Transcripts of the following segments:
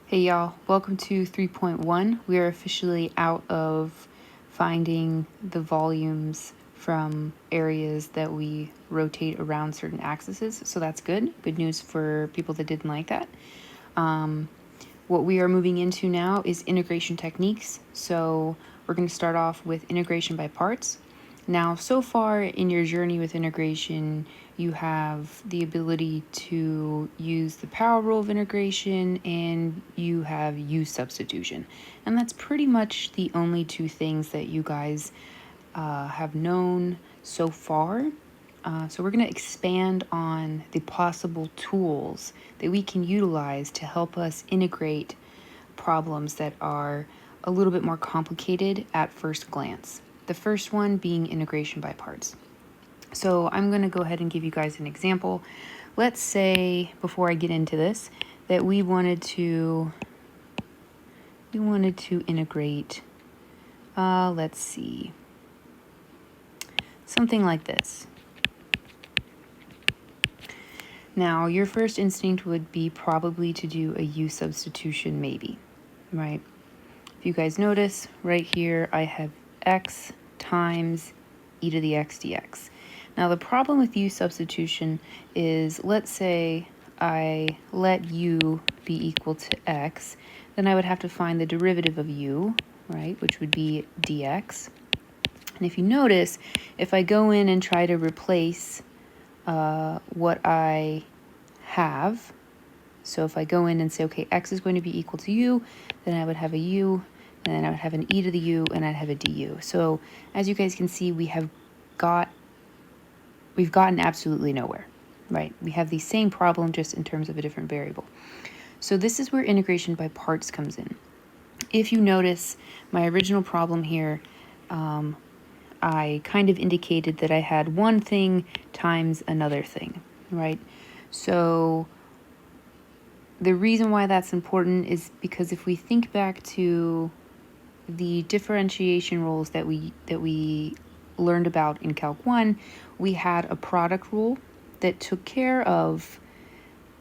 Hey y'all, welcome to 3.1. We are officially out of finding the volumes from areas that we rotate around certain axes, so that's good. Good news for people that didn't like that. What we are moving into now is integration techniques. So we're going to start off with integration by parts. Now, so far in your journey with integration, you have the ability to use the power rule of integration and you have use substitution. And that's pretty much the only two things that you guys have known so far. So we're going to expand on the possible tools that we can utilize to help us integrate problems that are a little bit more complicated at first glance. The first one being integration by parts. So I'm going to go ahead and give you guys an example. Let's say, before I get into this, that we wanted to integrate, let's see, something like this. Now, your first instinct would be probably to do a use substitution, maybe, right? If you guys notice, right here, I have x times e to the x dx. Now, the problem with use substitution is, let's say I let u be equal to x, then I would have to find the derivative of u, right, which would be dx. And if you notice, if I go in and try to replace what I have, so if I go in and say, okay, x is going to be equal to u, then I would have a u, and then I would have an e to the u, and I'd have a du. So as you guys can see, we've gotten absolutely nowhere, right? We have the same problem, just in terms of a different variable. So this is where integration by parts comes in. If you notice, my original problem here, I kind of indicated that I had one thing times another thing, right? So the reason why that's important is because if we think back to the differentiation rules that we learned about in Calc 1, we had a product rule that took care of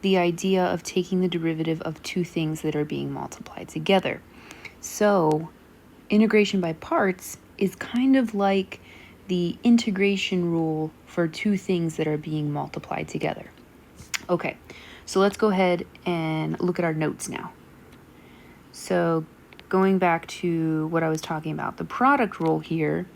the idea of taking the derivative of two things that are being multiplied together. So integration by parts is kind of like the integration rule for two things that are being multiplied together. Okay, so let's go ahead and look at our notes now. So going back to what I was talking about, the product rule here,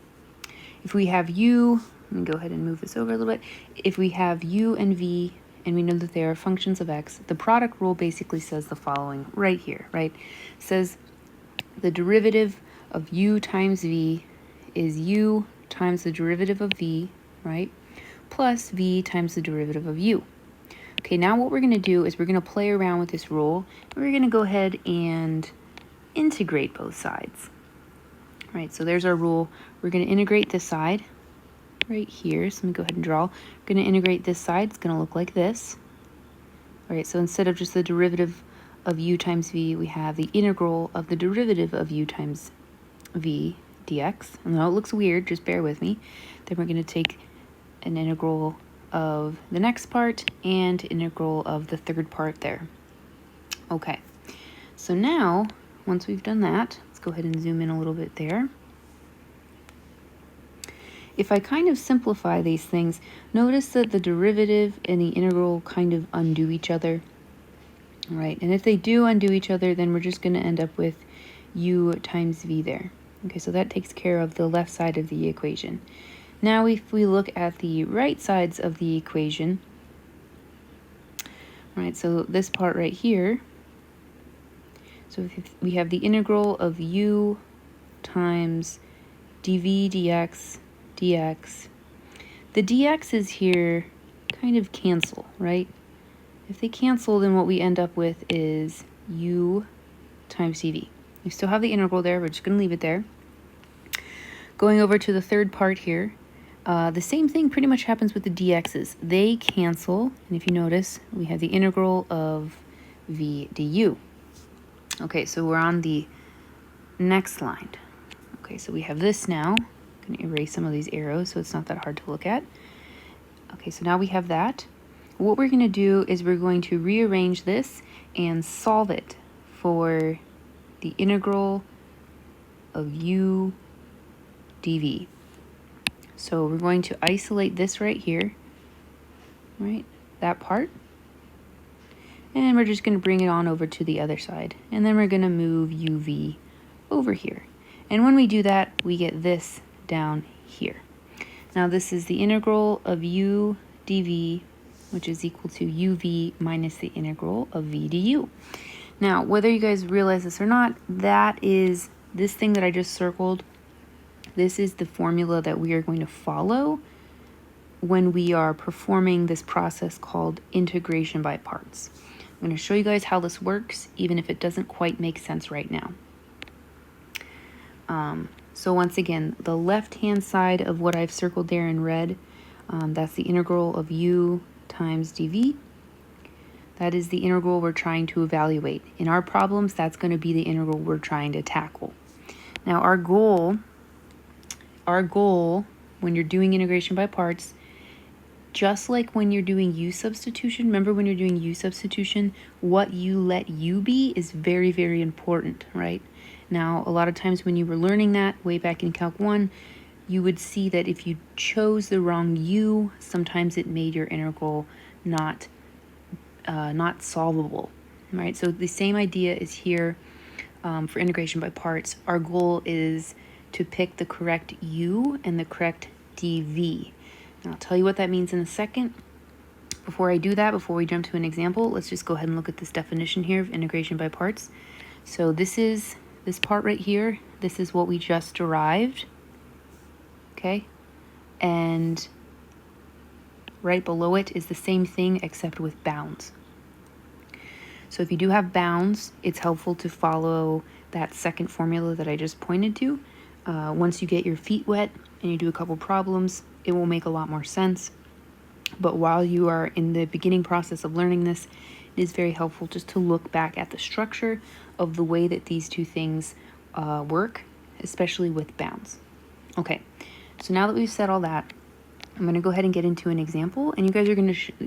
if we have u, let me go ahead and move this over a little bit. If we have u and v, and we know that they are functions of x, the product rule basically says the following right here, right? It says the derivative of u times v is u times the derivative of v, right? Plus v times the derivative of u. Okay, now what we're going to do is we're going to play around with this rule, and we're going to go ahead and integrate both sides. All right, so there's our rule. We're going to integrate this side right here. So let me go ahead and draw. We're going to integrate this side. It's going to look like this. All right, so instead of just the derivative of u times v, we have the integral of the derivative of u times v dx. I know it looks weird, just bear with me. Then we're going to take an integral of the next part and integral of the third part there. Okay, so now, once we've done that, let's go ahead and zoom in a little bit there. If I kind of simplify these things, notice that the derivative and the integral kind of undo each other. All right, and if they do undo each other, then we're just going to end up with u times v there. Okay, so that takes care of the left side of the equation. Now, if we look at the right sides of the equation, all right, so this part right here, so we have the integral of u times dv dx dx. The dx's here kind of cancel, right? If they cancel, then what we end up with is u times dv. We still have the integral there. We're just going to leave it there. Going over to the third part here, the same thing pretty much happens with the dx's. They cancel, and if you notice, we have the integral of v du. Okay, so we're on the next line. Okay, so we have this now. I'm going to erase some of these arrows so it's not that hard to look at. Okay, so now we have that. What we're going to do is we're going to rearrange this and solve it for the integral of u dv. So we're going to isolate this right here, right, that part, and we're just going to bring it on over to the other side, and then we're going to move uv over here. And when we do that, we get this down here. Now this is the integral of u dv, which is equal to uv minus the integral of v du. Now, whether you guys realize this or not, that is this thing that I just circled. This is the formula that we are going to follow when we are performing this process called integration by parts. I'm going to show you guys how this works, even if it doesn't quite make sense right now. So once again, the left-hand side of what I've circled there in red, that's the integral of u times dv. That is the integral we're trying to evaluate. In our problems, that's going to be the integral we're trying to tackle. Now our goal when you're doing integration by parts, just like when you're doing u substitution, remember when you're doing u substitution, what you let u be is very, very important, right? Now, a lot of times when you were learning that way back in Calc 1, you would see that if you chose the wrong u, sometimes it made your integral not solvable, right? So the same idea is here for integration by parts. Our goal is to pick the correct u and the correct dv. And I'll tell you what that means in a second. Before I do that, before we jump to an example, let's just go ahead and look at this definition here of integration by parts. So this is this part right here. This is what we just derived, okay? And right below it is the same thing except with bounds. So if you do have bounds, it's helpful to follow that second formula that I just pointed to. Once you get your feet wet and you do a couple problems, it will make a lot more sense. But while you are in the beginning process of learning this, it is very helpful just to look back at the structure of the way that these two things work, especially with bounds. Okay, so now that we've said all that, I'm going to go ahead and get into an example, and you guys are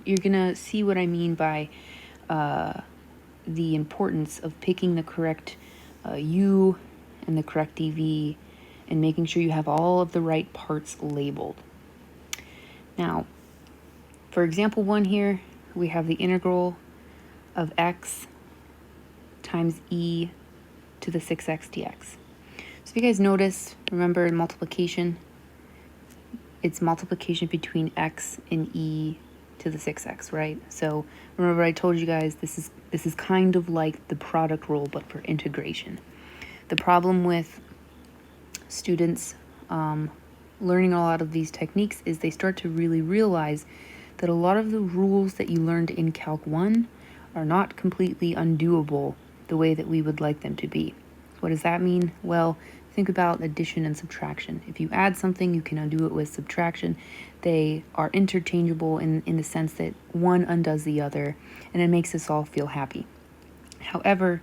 you're gonna see what I mean by the importance of picking the correct u and the correct dv, and making sure you have all of the right parts labeled. Now, for example 1 here, we have the integral of x times e to the 6x dx. So if you guys notice, remember in multiplication, it's multiplication between x and e to the 6x, right? So remember I told you guys this is kind of like the product rule, but for integration. The problem with students learning a lot of these techniques is they start to really realize that a lot of the rules that you learned in Calc 1 are not completely undoable the way that we would like them to be. What does that mean? Well, think about addition and subtraction. If you add something, you can undo it with subtraction. They are interchangeable in the sense that one undoes the other, and it makes us all feel happy. However,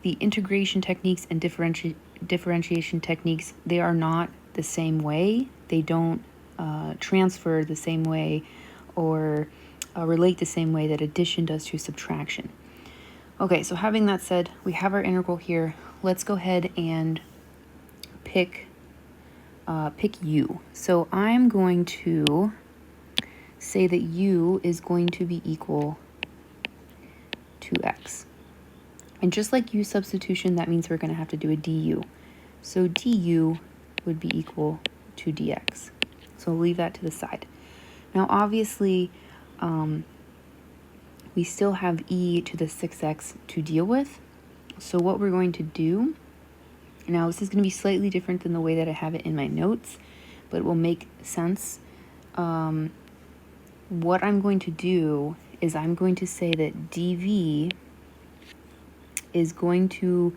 the integration techniques and differentiation techniques, they are not the same way. They don't transfer the same way or relate the same way that addition does to subtraction. Okay, so having that said, we have our integral here. Let's go ahead and pick u. So I'm going to say that u is going to be equal to x. And just like u substitution, that means we're going to have to do a du. So du would be equal to dx. So we'll leave that to the side. Now obviously, we still have e to the 6x to deal with. So what we're going to do, now this is going to be slightly different than the way that I have it in my notes, but it will make sense. What I'm going to do is I'm going to say that dv is going to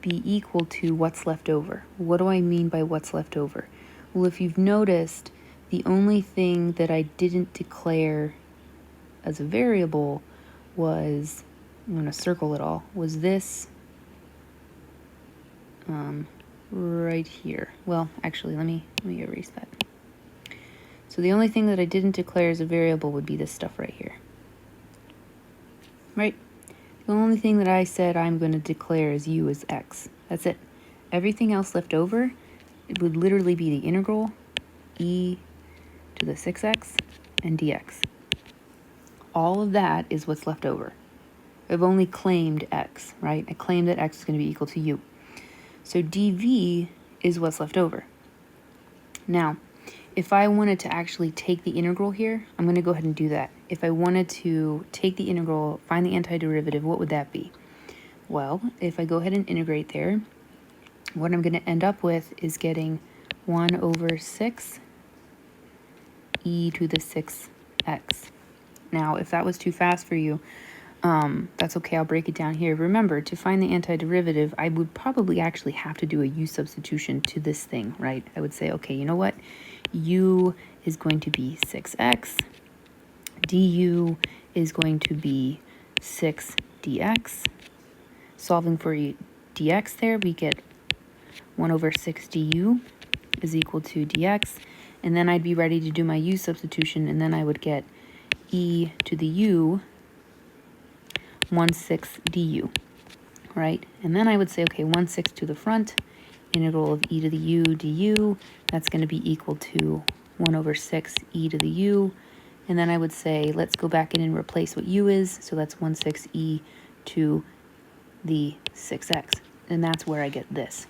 be equal to what's left over. What do I mean by what's left over? Well, if you've noticed, the only thing that I didn't declare as a variable was, I'm going to circle it all, was this right here. Well, actually, let me erase that. So the only thing that I didn't declare as a variable would be this stuff right here. Right? The The only thing that I said I'm going to declare as u is x. That's it. Everything else left over, it would literally be the integral e to the 6x and dx. All of that is what's left over. I've only claimed x, right? I claimed that x is going to be equal to u. So dv is what's left over. Now, if I wanted to actually take the integral here, I'm going to go ahead and do that. If I wanted to take the integral, find the antiderivative, what would that be? Well, if I go ahead and integrate there, what I'm going to end up with is getting 1 over 6 e to the 6x. Now, if that was too fast for you, that's okay, I'll break it down here. Remember, to find the antiderivative, I would probably actually have to do a u substitution to this thing, right? I would say, okay, you know what? U is going to be 6x. Du is going to be 6 dx. Solving for dx there, we get 1 over 6 du is equal to dx. And then I'd be ready to do my u substitution, and then I would get e to the u 1/6 du, right? And then I would say, okay, 1/6 to the front, integral of e to the u du, that's going to be equal to 1 over 6 e to the u. And then I would say, let's go back in and replace what u is. So that's 1/6 e to the 6x. And that's where I get this.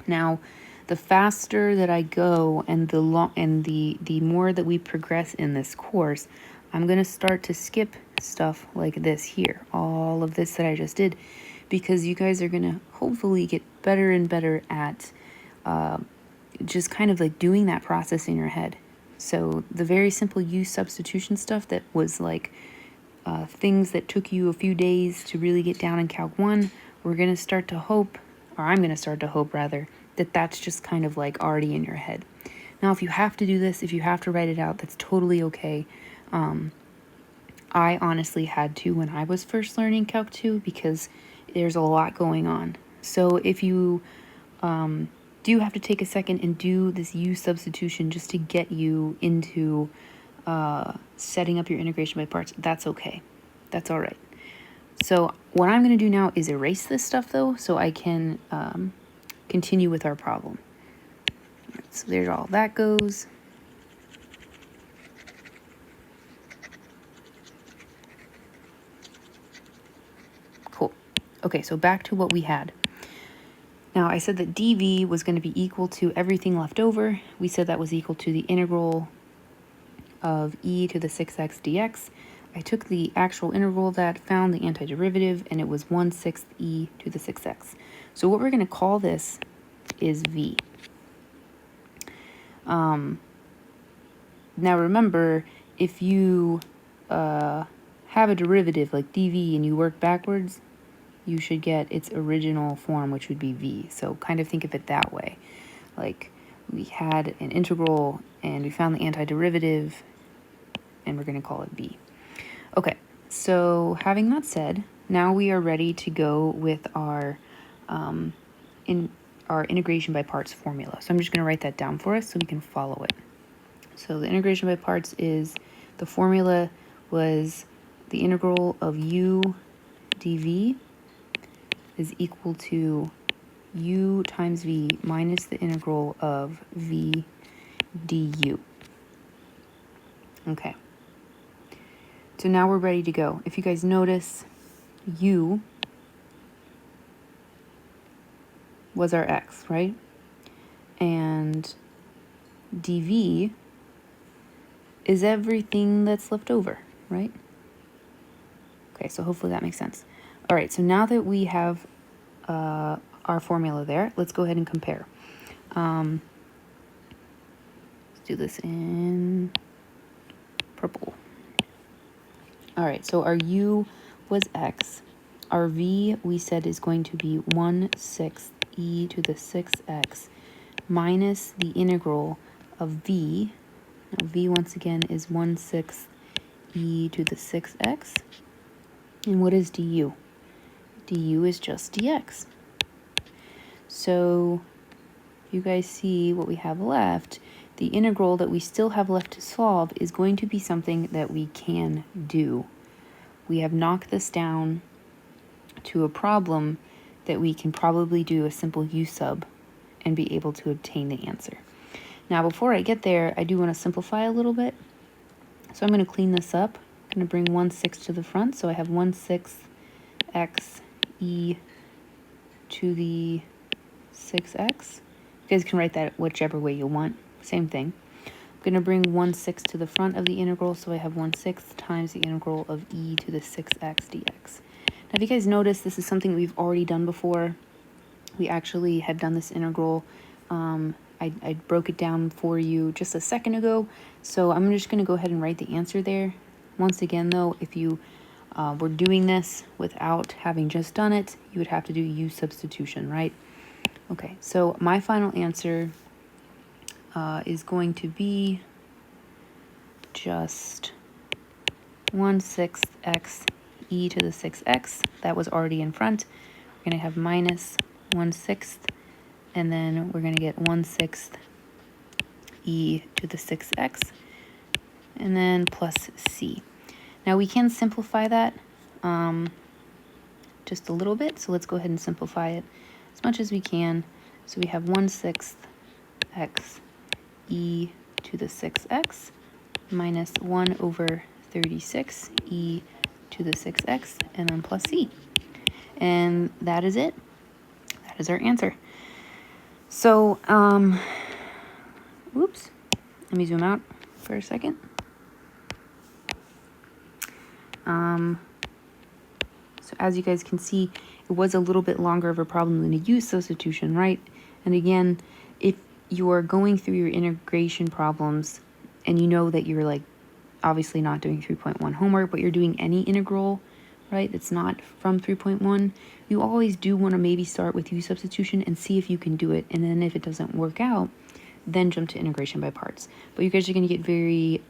Now, the faster that I go and the more that we progress in this course, I'm going to start to skip stuff like this here, all of this that I just did, because you guys are going to hopefully get better and better at just kind of like doing that process in your head. So the very simple u substitution stuff that was like things that took you a few days to really get down in Calc 1, we're going to start to hope, or I'm going to start to hope rather, that that's just kind of like already in your head. Now, if you have to do this, if you have to write it out, that's totally okay. I honestly had to when I was first learning Calc 2 because there's a lot going on. So if you do have to take a second and do this u substitution just to get you into setting up your integration by parts, that's okay. That's all right. So what I'm going to do now is erase this stuff though, so I can continue with our problem. So there's all that goes. Cool. Okay, so back to what we had. Now, I said that dv was going to be equal to everything left over. We said that was equal to the integral of e to the 6x dx. I took the actual integral of that, found the antiderivative, and it was 1/6 e to the 6x. So what we're going to call this is v. Now remember, if you have a derivative like dv and you work backwards, you should get its original form, which would be v. So kind of think of it that way. Like we had an integral and we found the antiderivative and we're going to call it v. Okay, so having that said, now we are ready to go with our integration by parts formula. So I'm just going to write that down for us so we can follow it. So the integration by parts is, the formula was the integral of u dv is equal to u times v minus the integral of v du. Okay. So now we're ready to go. If you guys notice, u was our x, right? And dv is everything that's left over, right? Okay, so hopefully that makes sense. All right, so now that we have our formula there, let's go ahead and compare. Let's do this in purple. All right, so our u was x. Our v, we said, is going to be 1/6 e to the 6x minus the integral of v. Now, v, once again, is 1/6 e to the 6x. And what is du? Du is just dx. So you guys see what we have left. The integral that we still have left to solve is going to be something that we can do. We have knocked this down to a problem that we can probably do a simple u sub and be able to obtain the answer. Now, before I get there, I do want to simplify a little bit. So I'm going to clean this up. I'm going to bring 1/6 to the front. So I have 1/6 x e to the 6x. You guys can write that whichever way you want. Same thing. I'm going to bring 1/6 to the front of the integral. So I have 1/6 times the integral of e to the 6x dx. Now, if you guys notice, this is something we've already done before. We actually had done this integral. I broke it down for you just a second ago, so I'm just going to go ahead and write the answer there. Once again, though, if you were doing this without having just done it, you would have to do u substitution, right? Okay, so my final answer is going to be just 1/6 x e to the 6x. That was already in front. We're going to have minus 1/6, and then we're going to get 1/6 e to the 6x, and then plus c. Now we can simplify that just a little bit, so let's go ahead and simplify it as much as we can. So we have 1/6 x e to the 6x minus 1/36 e to the 6x, and then plus c. And that is it. That is our answer. So, whoops, let me zoom out for a second. So as you guys can see, it was a little bit longer of a problem than a u substitution, right? And again, if you're going through your integration problems and you know that you're like obviously not doing 3.1 homework, but you're doing any integral, right, it's not from 3.1, you always do want to maybe start with u substitution and see if you can do it. And then if it doesn't work out, then jump to integration by parts. But you guys are going to get very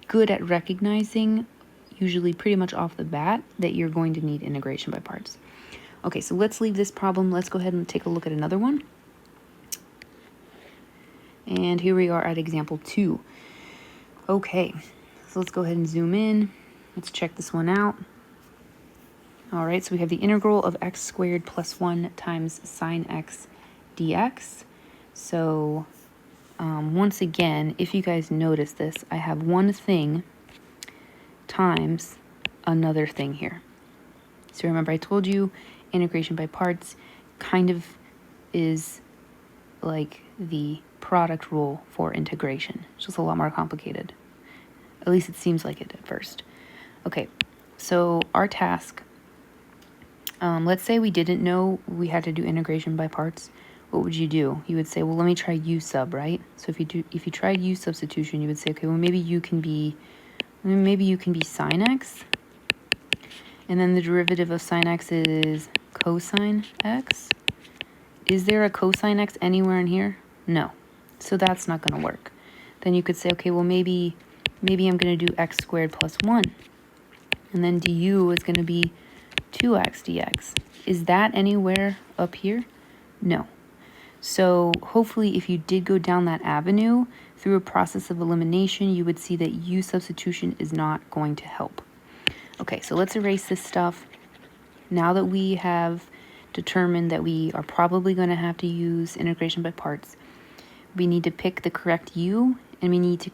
good at recognizing, usually pretty much off the bat, that you're going to need integration by parts. Okay, so let's leave this problem. Let's go ahead and take a look at another one. And here we are at example 2. Okay, so let's go ahead and zoom in. Let's check this one out. All right, so we have the integral of x squared plus 1 times sine x dx. So once again, if you guys notice this, I have one thing times another thing here. So remember, I told you integration by parts kind of is like the product rule for integration. It's just a lot more complicated. At least it seems like it at first. Okay, so our task, let's say we didn't know we had to do integration by parts. What would you do? You would say, well, let me try u sub, right? So if you tried u substitution, you would say, okay, well, maybe you can be sine x, and then the derivative of sine x is cosine x. Is there a cosine x anywhere in here? No. So that's not going to work. Then you could say, okay, well, maybe I'm going to do x squared plus 1. And then du is going to be 2x dx. Is that anywhere up here? No. So hopefully if you did go down that avenue through a process of elimination, you would see that u substitution is not going to help. Okay, so let's erase this stuff. Now that we have determined that we are probably going to have to use integration by parts, we need to pick the correct u, and we need to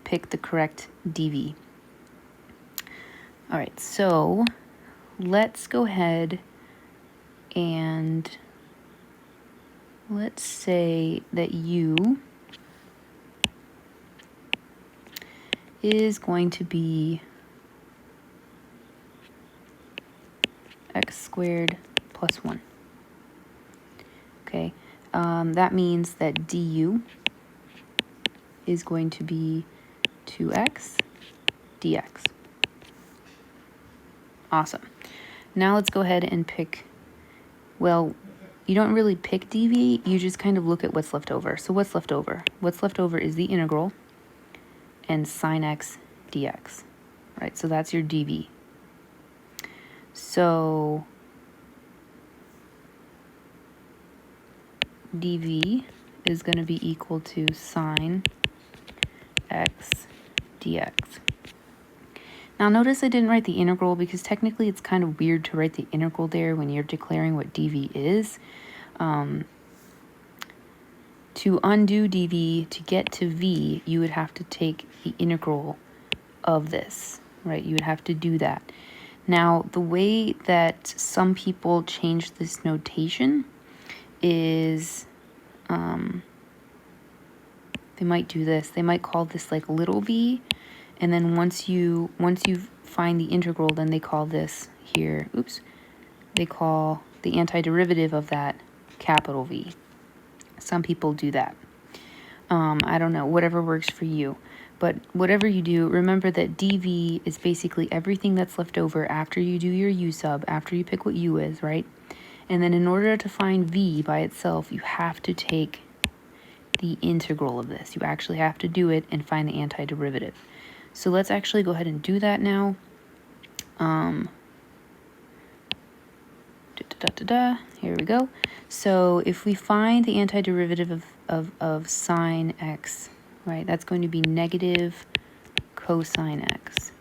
pick the correct dv. All right, so let's go ahead and let's say that u is going to be x squared plus 1. Okay, that means that du is going to be 2x dx. Awesome. Now let's go ahead and pick, well, you don't really pick dv, you just kind of look at what's left over. So what's left over? What's left over is the integral and sine x dx, right? So that's your dv. So dv is going to be equal to sine x dx. Now notice I didn't write the integral because technically it's kind of weird to write the integral there when you're declaring what dv is. To undo dv to get to v, you would have to take the integral of this, right? You would have to do that. Now, the way that some people change this notation is they might do this. They might call this like little v, and then once you find the integral, then they call this here, they call the antiderivative of that capital V. Some people do that. I don't know, whatever works for you. But whatever you do, remember that dv is basically everything that's left over after you do your u sub, after you pick what u is, right? And then in order to find v by itself, you have to take the integral of this. You actually have to do it and find the antiderivative. So let's actually go ahead and do that now. Here we go. So if we find the antiderivative of sine x, right, that's going to be negative cosine x.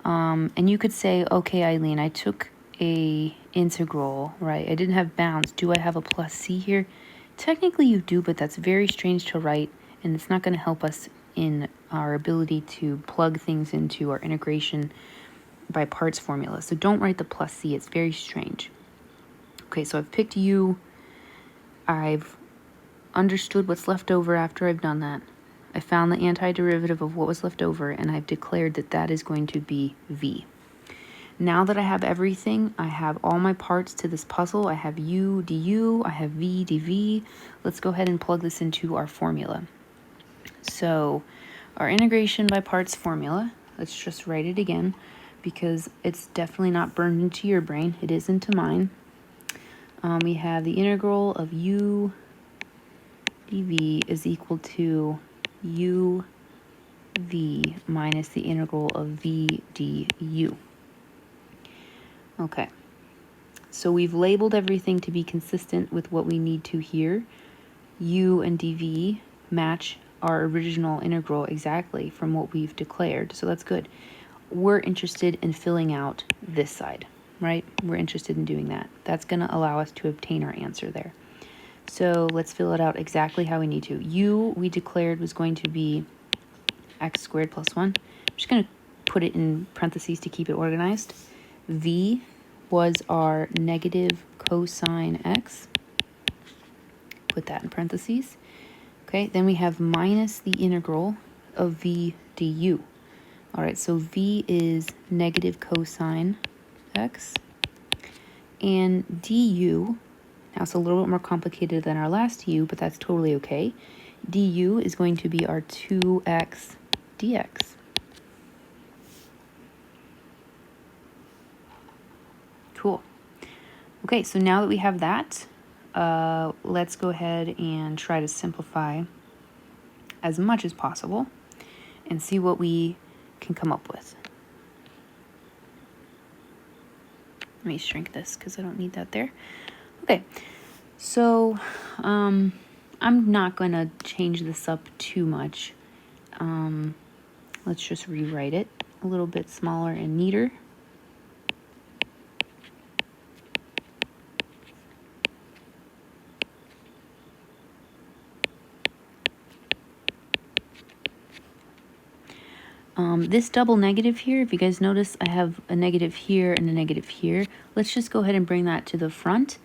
And you could say, okay, Eileen, I took a integral, right? I didn't have bounds. Do I have a plus c here? Technically you do, but that's very strange to write, and it's not going to help us in our ability to plug things into our integration by parts formula. So don't write the plus c, it's very strange. Okay, so I've picked u. I've understood what's left over after I've done that. I found the antiderivative of what was left over, and I've declared that that is going to be v. Now that I have everything, I have all my parts to this puzzle. I have u du, I have v dv. Let's go ahead and plug this into our formula. So our integration by parts formula, let's just write it again because it's definitely not burned into your brain. It is into mine. We have the integral of u dv is equal to u v minus the integral of v du. Okay, so we've labeled everything to be consistent with what we need to here. U and dv match our original integral exactly from what we've declared, so that's good. We're interested in filling out this side, right? We're interested in doing that. That's going to allow us to obtain our answer there. So let's fill it out exactly how we need to. U we declared was going to be x squared plus 1. I'm just going to put it in parentheses to keep it organized. V was our negative cosine x. Put that in parentheses. Okay, then we have minus the integral of v du. All right, so v is negative cosine x. And du, now it's a little bit more complicated than our last u, but that's totally okay. Du is going to be our 2x dx. Cool. Okay, so now that we have that, let's go ahead and try to simplify as much as possible and see what we can come up with. Let me shrink this because I don't need that there. Okay, so I'm not going to change this up too much. Let's just rewrite it a little bit smaller and neater. This double negative here, if you guys notice, I have a negative here and a negative here. Let's just go ahead and bring that to the front.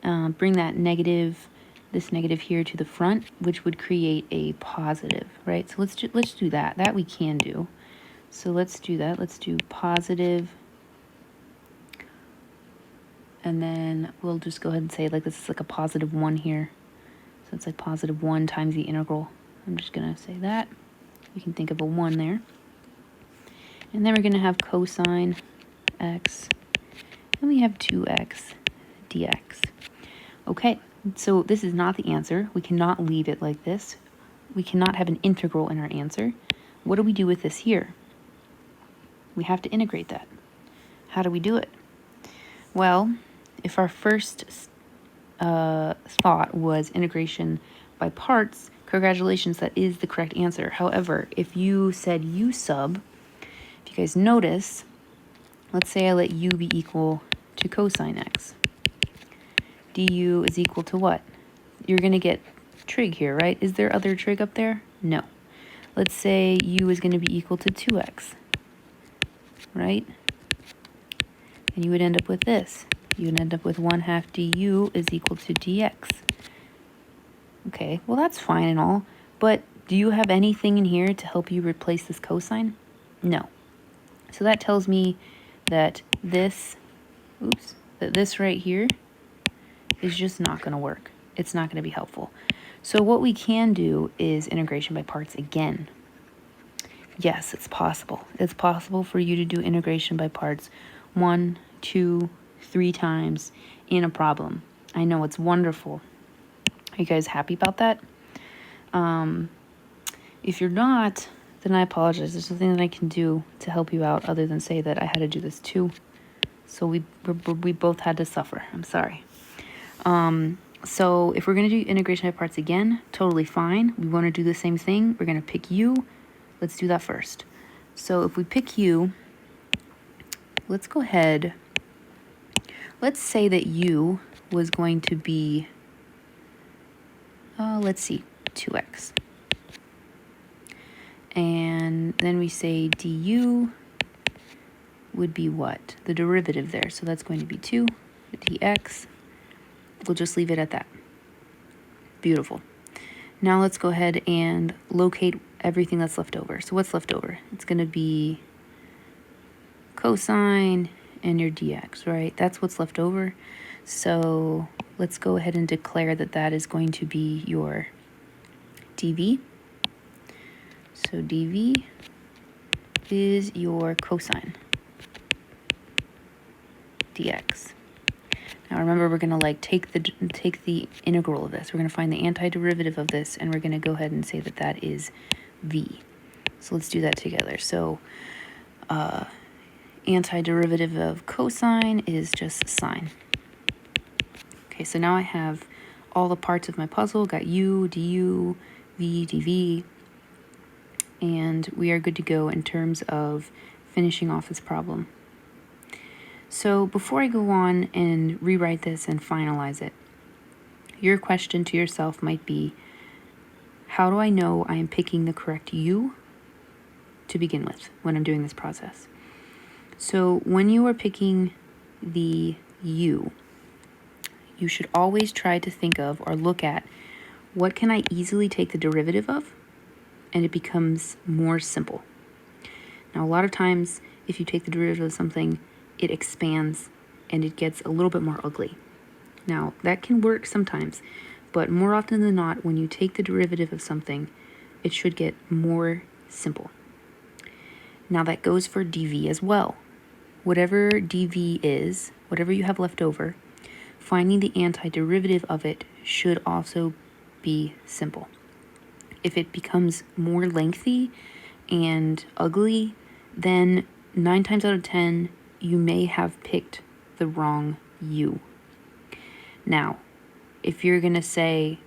Bring that negative, this negative here to the front, which would create a positive, right? So let's do that. That we can do. So let's do that. Let's do positive. And then we'll just go ahead and say like this is like a positive 1 here. So it's like positive 1 times the integral. I'm just going to say that. You can think of a 1 there. And then we're going to have cosine x, and we have 2x dx. Okay, so this is not the answer. We cannot leave it like this. We cannot have an integral in our answer. What do we do with this here? We have to integrate that. How do we do it? Well, if our first thought was integration by parts, congratulations, that is the correct answer. However, if you said u sub, If you guys notice, let's say I let u be equal to cosine x. du is equal to what? You're going to get trig here, right? Is there other trig up there? No. Let's say u is going to be equal to 2x, right? And you would end up with this. You would end up with 1/2 du is equal to dx. Okay, well that's fine and all, but do you have anything in here to help you replace this cosine? No. So that tells me that this, that this right here is just not going to work. It's not going to be helpful. So what we can do is integration by parts again. Yes, it's possible. It's possible for you to do integration by parts 1, 2, 3 times in a problem. I know, it's wonderful. Are you guys happy about that? If you're not, then I apologize. There's nothing that I can do to help you out other than say that I had to do this too. So we both had to suffer. I'm sorry. So if we're going to do integration by parts again, totally fine. We want to do the same thing. We're going to pick u. Let's do that first. So if we pick u, let's go ahead. Let's say that u was going to be, let's see, 2x. And then we say du would be what? The derivative there. So that's going to be 2 dx. We'll just leave it at that. Beautiful. Now let's go ahead and locate everything that's left over. So what's left over? It's going to be cosine and your dx, right? That's what's left over. So let's go ahead and declare that that is going to be your dv. So dv is your cosine dx. Now remember, we're going to take the integral of this. We're going to find the antiderivative of this, and we're going to go ahead and say that that is v. So let's do that together. So antiderivative of cosine is just sine. Okay, so now I have all the parts of my puzzle. Got u, du, v, dv, and we are good to go in terms of finishing off this problem. So before I go on and rewrite this and finalize it, your question to yourself might be, how do I know I am picking the correct u to begin with when I'm doing this process? So when you are picking the u, you should always try to think of or look at what can I easily take the derivative of, and it becomes more simple. Now, a lot of times, if you take the derivative of something, it expands and it gets a little bit more ugly. Now, that can work sometimes, but more often than not, when you take the derivative of something, it should get more simple. Now, that goes for dv as well. Whatever dv is, whatever you have left over, finding the antiderivative of it should also be simple. If it becomes more lengthy and ugly, then 9 times out of 10, you may have picked the wrong u. Now, if you're going to say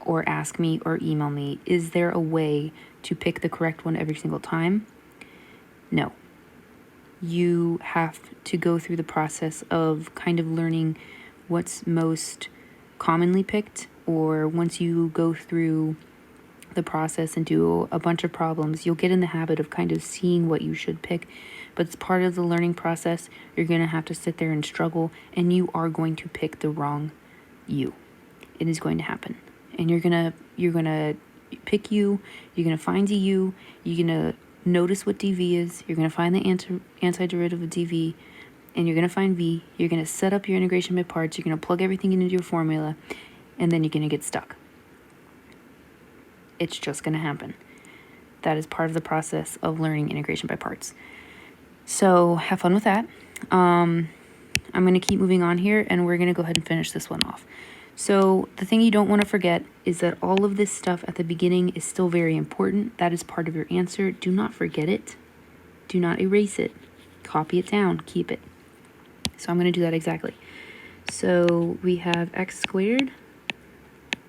or ask me or email me, is there a way to pick the correct one every single time? No. You have to go through the process of kind of learning what's most commonly picked, or once you go through the process and do a bunch of problems, you'll get in the habit of kind of seeing what you should pick. But it's part of the learning process. You're going to have to sit there and struggle, and you are going to pick the wrong u. It is going to happen. And you're going to pick u, you're going to find du, you're going to notice what dv is, you're going to find the antiderivative of dv, and you're going to find v. You're going to set up your integration by parts, you're going to plug everything into your formula, and then you're going to get stuck. It's just going to happen. That is part of the process of learning integration by parts. So have fun with that. I'm going to keep moving on here, and we're going to go ahead and finish this one off. So the thing you don't want to forget is that all of this stuff at the beginning is still very important. That is part of your answer. Do not forget it. Do not erase it. Copy it down. Keep it. So I'm going to do that exactly. So we have x squared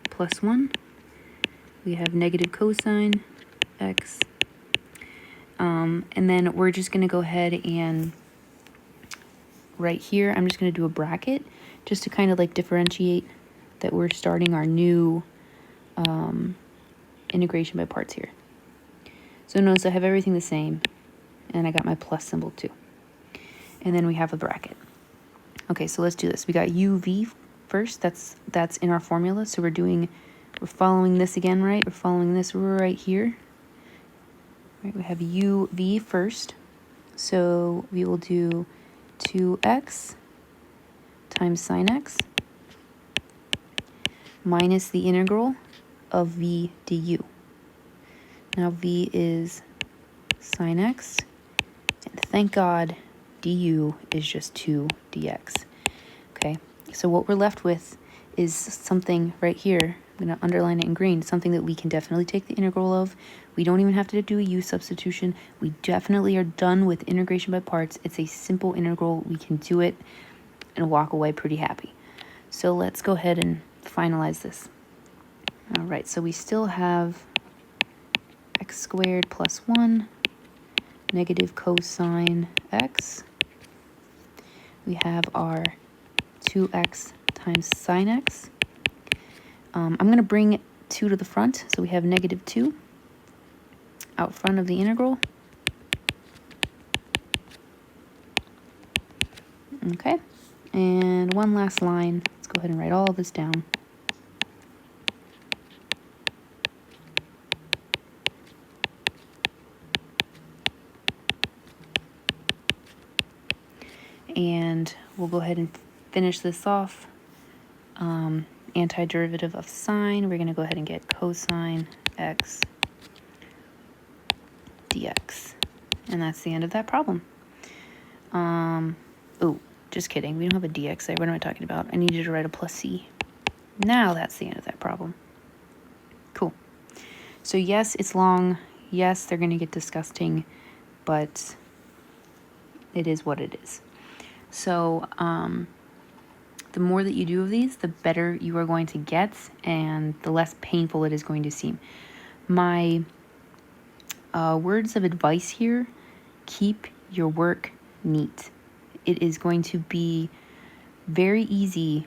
plus 1. We have negative cosine x. And then we're just going to go ahead and right here, I'm just going to do a bracket just to kind of like differentiate that we're starting our new integration by parts here. So notice I have everything the same, and I got my plus symbol too. And then we have a bracket. Okay, so let's do this. We got UV first. That's in our formula. So we're following this again, right? We're following this right here. Right, we have UV first. So we will do 2x times sine x minus the integral of v du. Now v is sine x, and thank God du is just 2 dx. Okay, so what we're left with is something right here. I'm going to underline it in green, something that we can definitely take the integral of. We don't even have to do a u substitution. We definitely are done with integration by parts. It's a simple integral. We can do it and walk away pretty happy. So let's go ahead and finalize this. All right, so we still have x squared plus 1 negative cosine x. We have our 2x times sine x. I'm going to bring 2 to the front, so we have negative 2 out front of the integral. Okay, and one last line. Let's go ahead and write all this down. And we'll go ahead and finish this off. Antiderivative of sine, we're going to go ahead and get cosine x dx. And that's the end of that problem. Oh, just kidding. We don't have a dx there. What am I talking about? I need you to write a plus c. Now that's the end of that problem. Cool. So yes, it's long. Yes, they're going to get disgusting, but it is what it is. So, the more that you do of these, the better you are going to get, and the less painful it is going to seem. My words of advice here: keep your work neat. It is going to be very easy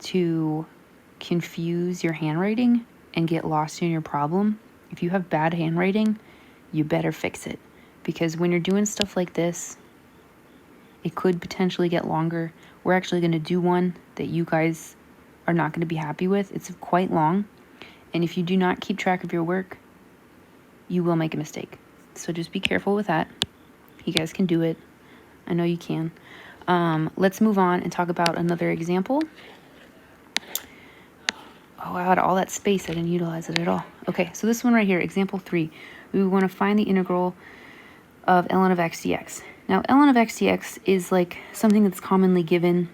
to confuse your handwriting and get lost in your problem. If you have bad handwriting, you better fix it, because when you're doing stuff like this, it could potentially get longer. We're actually going to do one that you guys are not going to be happy with. It's quite long, and if you do not keep track of your work, you will make a mistake. So just be careful with that. You guys can do it. I know you can. Let's move on and talk about another example. Oh, I had all that space. I didn't utilize it at all. Okay, so this one right here, example 3. We want to find the integral of ln of x dx. Now, ln of x dx is like something that's commonly given.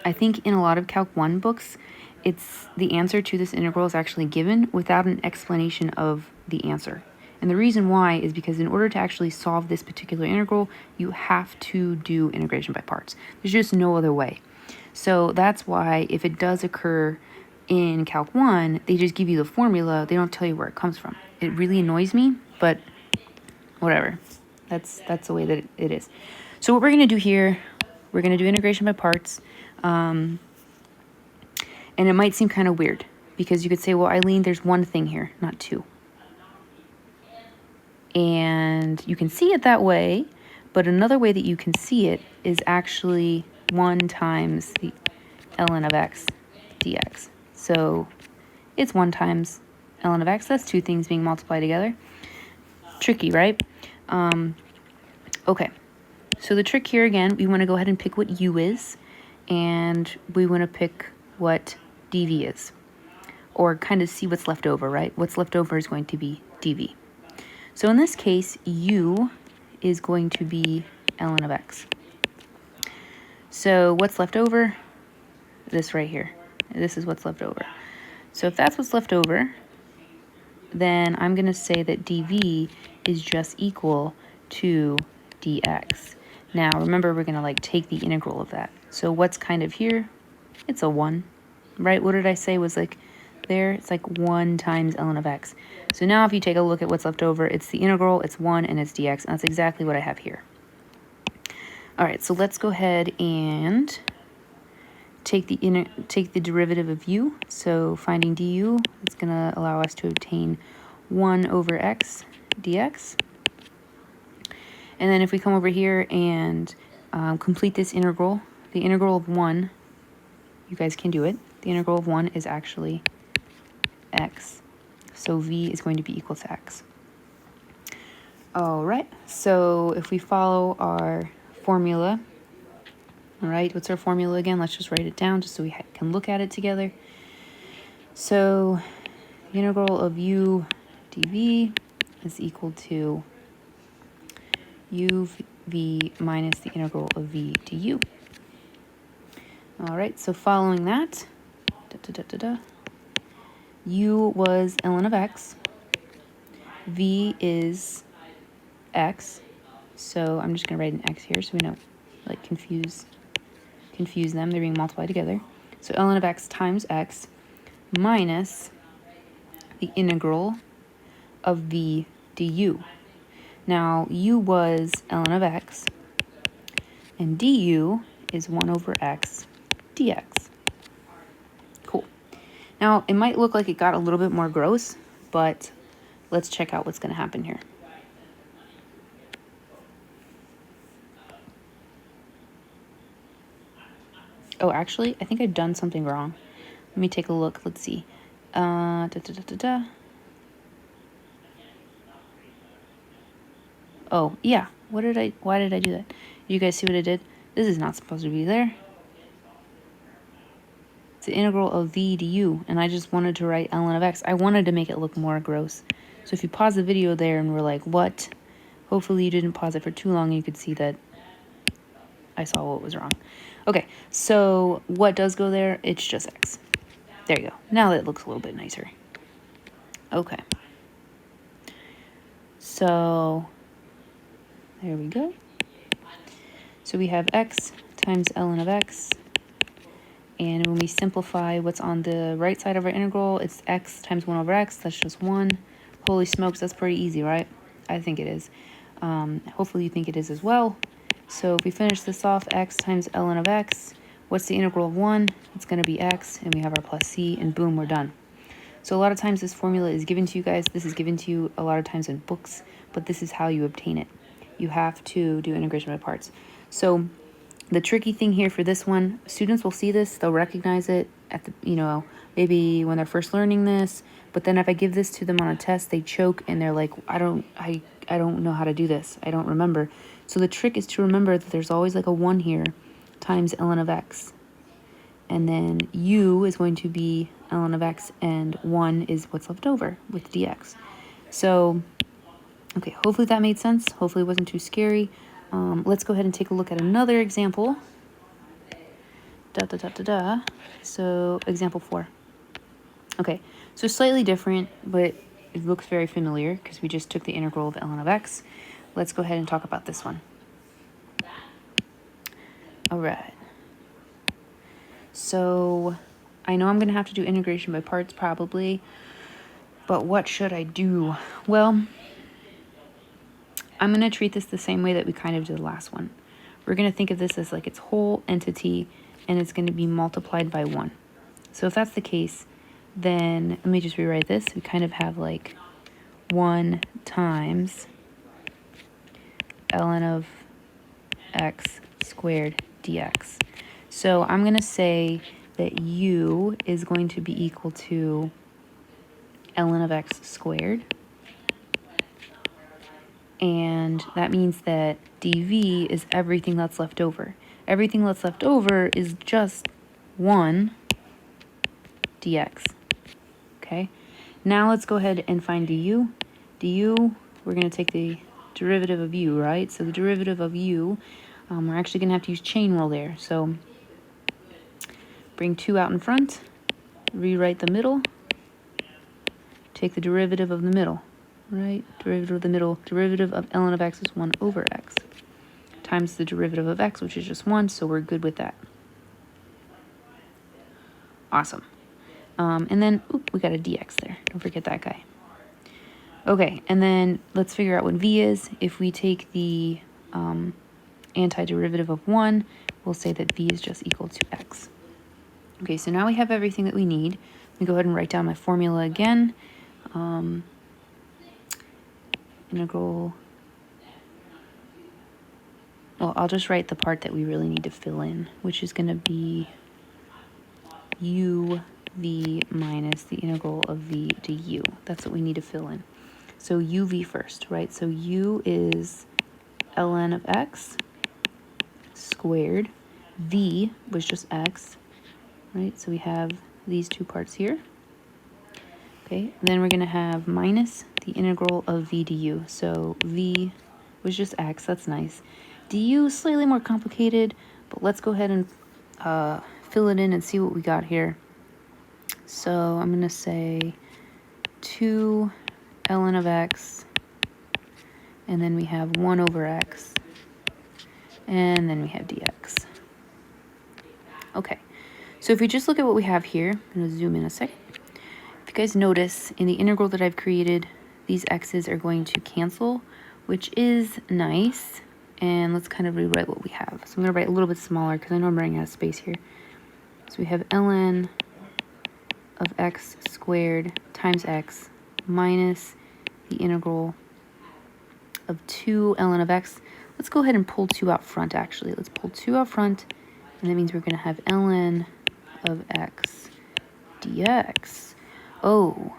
I think in a lot of Calc 1 books, it's the answer to this integral is actually given without an explanation of the answer. And the reason why is because in order to actually solve this particular integral, you have to do integration by parts. There's just no other way. So that's why if it does occur in Calc 1, they just give you the formula. They don't tell you where it comes from. It really annoys me, but whatever. That's the way that it is. So what we're going to do here, we're going to do integration by parts. And it might seem kind of weird because you could say, well, Eileen, there's one thing here, not two. And you can see it that way, but another way that you can see it is actually 1 times the ln of x dx. So it's 1 times ln of x. That's 2 things being multiplied together. Tricky, right? Okay, so the trick here again, we want to go ahead and pick what u is, and we want to pick what dv is, or kind of see what's left over, right? What's left over is going to be dv. So in this case, u is going to be ln of x. So what's left over? This right here. This is what's left over. So if that's what's left over, then I'm going to say that dv is just equal to dx. Now remember, we're going to take the integral of that. So what's kind of here? It's a 1, right? What did I say was there, it's like 1 times ln of x. So now if you take a look at what's left over, it's the integral, it's 1, and it's dx, and that's exactly what I have here. All right, so let's go ahead and take the derivative of u. So finding du, it's going to allow us to obtain 1 over x dx. And then if we come over here and complete this integral, the integral of 1, you guys can do it. The integral of 1 is actually x. So v is going to be equal to x. All right, so if we follow our formula, all right, what's our formula again? Let's just write it down just so we can look at it together. So the integral of u dv is equal to uv minus the integral of v du. All right, so following that, u was ln of x, v is x, so I'm just going to write an x here so we don't like confuse them, they're being multiplied together. So ln of x times x minus the integral of v du. Now u was ln of x, and du is 1 over x dx. Cool. Now it might look like it got a little bit more gross, but let's check out what's going to happen here. Oh, actually, I think I've done something wrong. Let me take a look. Let's see. Oh, yeah. Why did I do that? You guys see what I did? This is not supposed to be there. It's the integral of v du, and I just wanted to write ln of x. I wanted to make it look more gross. So if you pause the video there and were like, what? Hopefully you didn't pause it for too long and you could see that I saw what was wrong. Okay, so what does go there? It's just x. There you go. Now that looks a little bit nicer. Okay. So there we go. So we have x times ln of x. And when we simplify what's on the right side of our integral, it's x times 1 over x. That's just 1. Holy smokes, that's pretty easy, right? I think it is. Hopefully you think it is as well. So if we finish this off, x times ln of x, what's the integral of 1? It's going to be x, and we have our plus c, and boom, we're done. So a lot of times this formula is given to you guys. This is given to you a lot of times in books, but this is how you obtain it. You have to do integration by parts. So the tricky thing here for this one, students will see this, they'll recognize it at the, maybe when they're first learning this, but then if I give this to them on a test, they choke and they're like, I don't know how to do this. I don't remember. So the trick is to remember that there's always like a 1 here times ln of x. And then u is going to be ln of x, and 1 is what's left over with dx. So, okay, hopefully that made sense. Hopefully it wasn't too scary. Let's go ahead and take a look at another example. So example 4. Okay, so slightly different, but it looks very familiar because we just took the integral of ln of x. Let's go ahead and talk about this one. All right. So I know I'm going to have to do integration by parts probably, but what should I do? Well, I'm going to treat this the same way that we kind of did the last one. We're going to think of this as like its whole entity, and it's going to be multiplied by 1. So if that's the case, then let me just rewrite this. We kind of have like 1 times ln of x squared dx. So I'm going to say that u is going to be equal to ln of x squared. And that means that dv is everything that's left over. Everything that's left over is just 1 dx. Okay? Now let's go ahead and find du. Du, we're going to take the derivative of u, right? So the derivative of u, we're actually going to have to use chain rule there. So bring 2 out in front, rewrite the middle, take the derivative of the middle, right? Derivative of the middle, derivative of ln of x is 1 over x, times the derivative of x, which is just 1, so we're good with that. Awesome. And then, oop, we got a dx there. Don't forget that guy. Okay, and then let's figure out what v is. If we take the antiderivative of 1, we'll say that v is just equal to x. Okay, so now we have everything that we need. Let me go ahead and write down my formula again. Integral, well, I'll just write the part that we really need to fill in, which is going to be uv minus the integral of v to u. That's what we need to fill in. So uv first, right? So u is ln of x squared. V was just x, right? So we have these two parts here. Okay, then we're going to have minus the integral of v du. So v was just x, that's nice. Du is slightly more complicated, but let's go ahead and fill it in and see what we got here. So I'm going to say 2 ln of x, and then we have 1 over x, and then we have dx. Okay, so if we just look at what we have here, I'm going to zoom in a second. If you guys notice, in the integral that I've created, these x's are going to cancel, which is nice. And let's kind of rewrite what we have. So I'm going to write a little bit smaller because I know I'm running out of space here. So we have ln of x squared times x minus the integral of 2 ln of x. Let's go ahead and pull 2 out front, actually. Let's pull 2 out front, and that means we're going to have ln of x dx. Oh,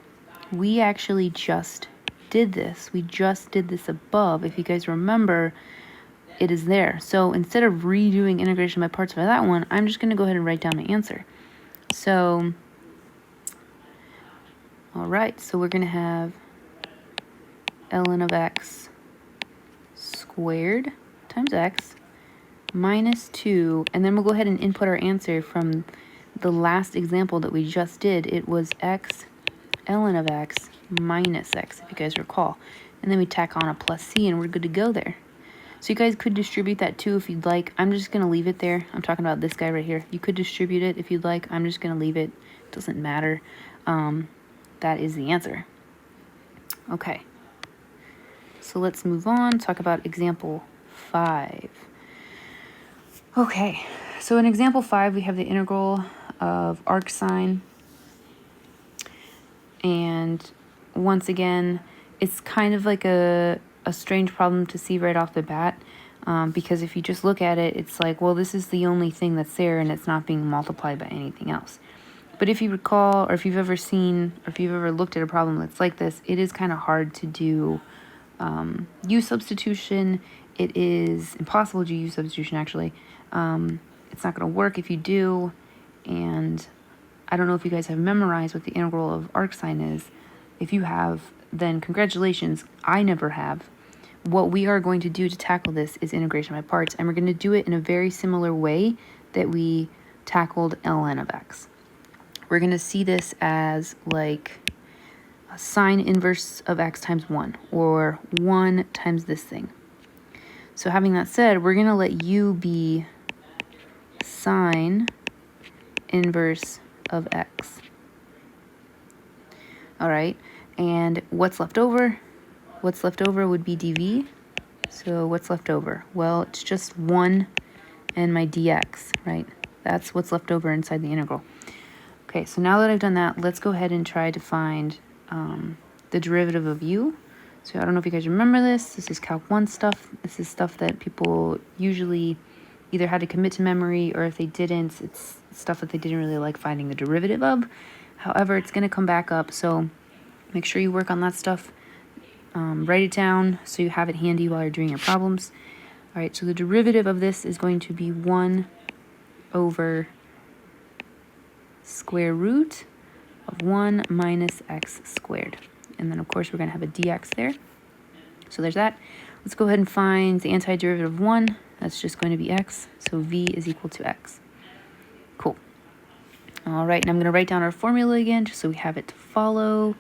we actually just did this. We just did this above. If you guys remember, it is there. So instead of redoing integration by parts for that one, I'm just going to go ahead and write down my answer. So, all right, so we're going to have ln of x squared times x minus 2, and then we'll go ahead and input our answer from the last example that we just did. It was x ln of x minus x, if you guys recall. And then we tack on a plus c, and we're good to go there. So you guys could distribute that too if you'd like. I'm just going to leave it there. I'm talking about this guy right here. You could distribute it if you'd like. I'm just going to leave it. It doesn't matter. That is the answer. Okay. So let's move on. Talk about example 5. Okay. So in example 5, we have the integral of arc sine. And once again, it's kind of like a strange problem to see right off the bat, because if you just look at it, it's like, well, this is the only thing that's there and it's not being multiplied by anything else. But if you recall, or if you've ever seen, or if you've ever looked at a problem that's like this, it is kind of hard to do u substitution. It is impossible to do u substitution, actually. It's not going to work if you do, and I don't know if you guys have memorized what the integral of arc sine is. If you have, then congratulations. I never have. What we are going to do to tackle this is integration by parts, and we're going to do it in a very similar way that we tackled ln of x. We're going to see this as like a sine inverse of x times 1, or 1 times this thing. So having that said, we're going to let u be sine inverse of x. All right, and what's left over? What's left over would be dv. So what's left over? Well, it's just 1 and my dx, right? That's what's left over inside the integral. Okay, so now that I've done that, let's go ahead and try to find the derivative of u. So I don't know if you guys remember this. This is Calc 1 stuff. This is stuff that people usually either had to commit to memory, or if they didn't, it's stuff that they didn't really like finding the derivative of. However, it's going to come back up, so make sure you work on that stuff. Write it down so you have it handy while you're doing your problems. All right, so the derivative of this is going to be 1 over square root of 1 minus x squared. And then, of course, we're going to have a dx there. So there's that. Let's go ahead and find the antiderivative of 1. That's just going to be x. So v is equal to x. Cool. All right, and I'm going to write down our formula again just so we have it to follow.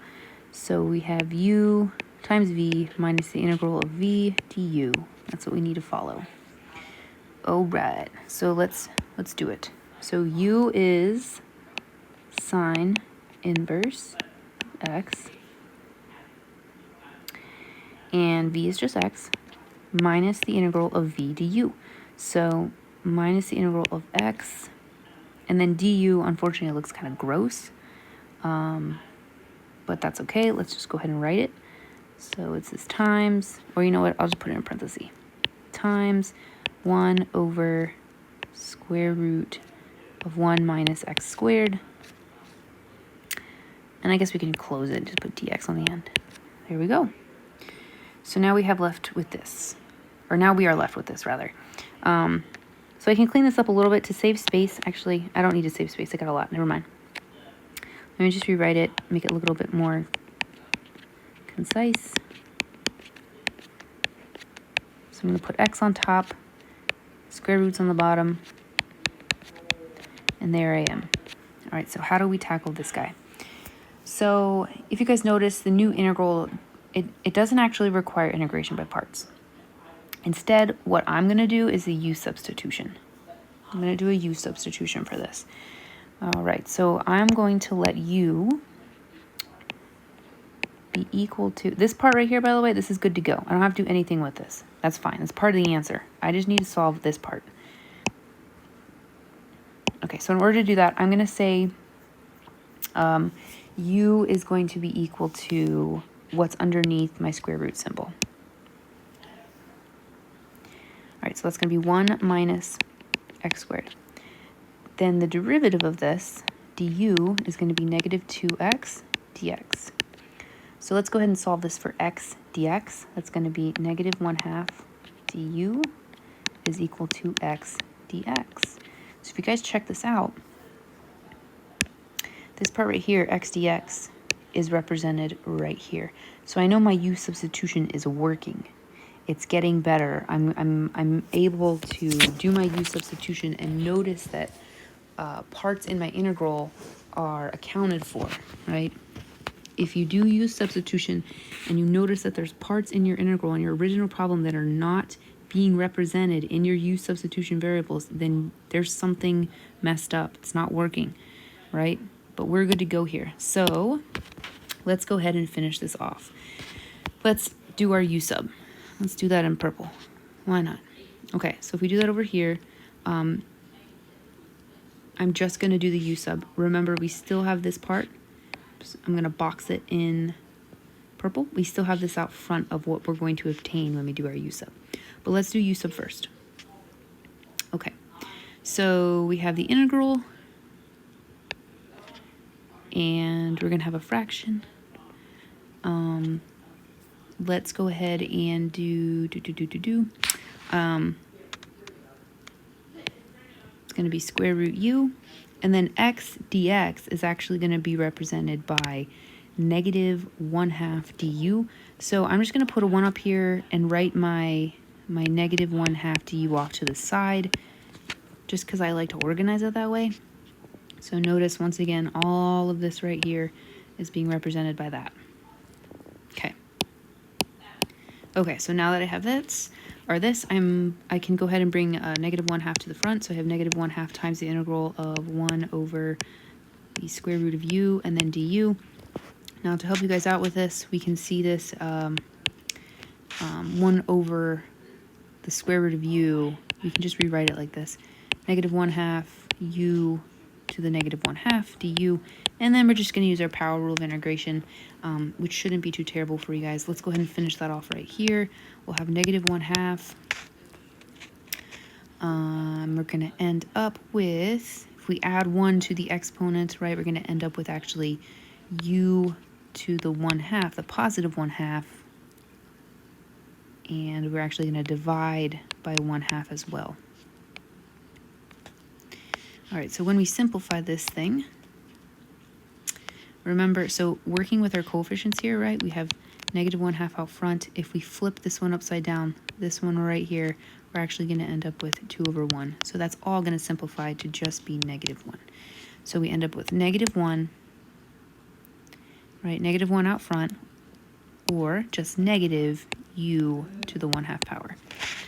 So we have u times v minus the integral of v du. That's what we need to follow. All right, so let's do it. So u is sine inverse x, and v is just x, minus the integral of v du. So minus the integral of x, and then du, unfortunately, it looks kind of gross, but that's okay. Let's just go ahead and write it. So it's this times, or you know what, I'll just put it in parentheses, times 1 over square root of 1 minus x squared. And I guess we can close it and just put dx on the end. There we go. So now we have left with this, or now we are left with this, rather. So I can clean this up a little bit to save space. Actually, I don't need to save space. I got a lot. Never mind. Let me just rewrite it, make it look a little bit more concise. So I'm going to put x on top, square roots on the bottom, and there I am. All right, so how do we tackle this guy? So if you guys notice, the new integral, it doesn't actually require integration by parts. Instead, what I'm going to do is a u substitution. I'm going to do a u substitution for this. All right, so I'm going to let u be equal to, this part right here, by the way, this is good to go. I don't have to do anything with this. That's fine. That's part of the answer. I just need to solve this part. Okay, so in order to do that, I'm going to say u is going to be equal to what's underneath my square root symbol. All right, so that's going to be 1 minus x squared. Then the derivative of this, du, is going to be negative 2x dx. So let's go ahead and solve this for x dx. That's going to be negative 1/2 du is equal to x dx. So if you guys check this out, this part right here, x dx, is represented right here. So I know my u substitution is working. It's getting better. I'm able to do my u substitution and notice that parts in my integral are accounted for, right? If you do use substitution and you notice that there's parts in your integral in your original problem that are not being represented in your u substitution variables, then there's something messed up. It's not working, right? But we're good to go here. So let's go ahead and finish this off. Let's do our u sub. Let's do that in purple. Why not? Okay, so if we do that over here, I'm just going to do the u sub. Remember, we still have this part. I'm going to box it in purple. We still have this out front of what we're going to obtain when we do our u sub. But let's do u sub first. Okay, so we have the integral, and we're going to have a fraction. Let's go ahead and do it's going to be square root u, and then x dx is actually going to be represented by negative 1/2 du. So I'm just going to put a 1 up here and write my negative 1/2 du off to the side, just because I like to organize it that way. So notice, once again, all of this right here is being represented by that. Okay. Okay, so now that I have this, or this, I can go ahead and bring negative 1/2 to the front. So I have negative 1/2 times the integral of 1 over the square root of u and then du. Now to help you guys out with this, we can see this 1 over the square root of u. We can just rewrite it like this. Negative 1/2 u to the negative 1/2 du. And then we're just going to use our power rule of integration, which shouldn't be too terrible for you guys. Let's go ahead and finish that off right here. We'll have negative 1/2. We're going to end up with, if we add 1 to the exponent, right, we're going to end up with actually u to the 1/2, the positive 1/2. And we're actually going to divide by 1/2 as well. All right, so when we simplify this thing, remember, so working with our coefficients here, right, we have negative 1/2 out front. If we flip this one upside down, this one right here, we're actually going to end up with 2 over 1. So that's all going to simplify to just be negative 1. So we end up with negative 1, right, negative 1 out front, or just negative u to the 1/2 power.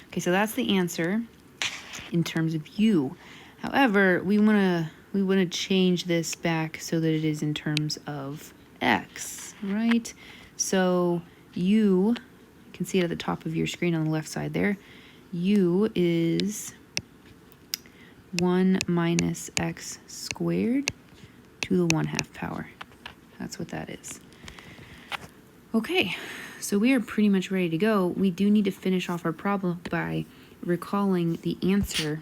Okay, so that's the answer in terms of u. However, we want to we want to change this back so that it is in terms of x, right? So u, you can see it at the top of your screen on the left side there, u is 1 minus x squared to the 1/2 power. That's what that is. Okay, so we are pretty much ready to go. We do need to finish off our problem by recalling the answer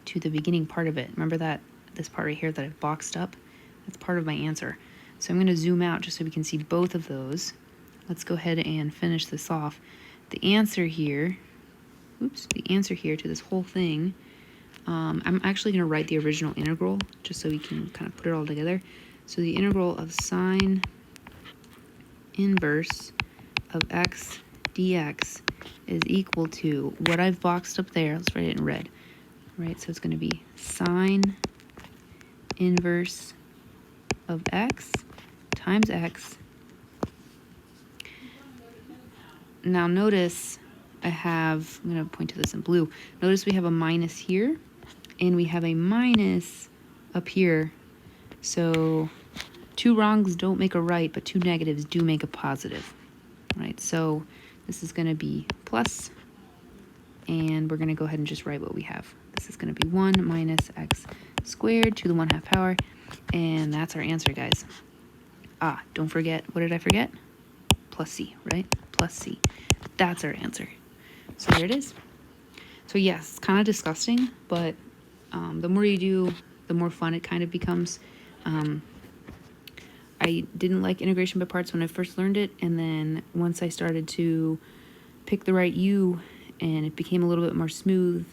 to the beginning part of it. Remember that this part right here that I've boxed up? That's part of my answer. So I'm going to zoom out just so we can see both of those. Let's go ahead and finish this off. The answer here, the answer here to this whole thing, I'm actually going to write the original integral just so we can kind of put it all together. So the integral of sine inverse of x dx is equal to what I've boxed up there. Let's write it in red. Right, so it's going to be sine inverse of x times x. Now notice I'm going to point to this in blue. Notice we have a minus here, and we have a minus up here. So two wrongs don't make a right, but two negatives do make a positive. Right, so this is going to be plus, and we're going to go ahead and just write what we have. This is going to be 1 minus x squared to the 1/2 power, and that's our answer, guys. Ah, don't forget, what did I forget? Plus c, right? Plus c. That's our answer. So there it is. So yes, it's kind of disgusting, but the more you do, the more fun it kind of becomes. I didn't like integration by parts when I first learned it, and then once I started to pick the right u and it became a little bit more smooth,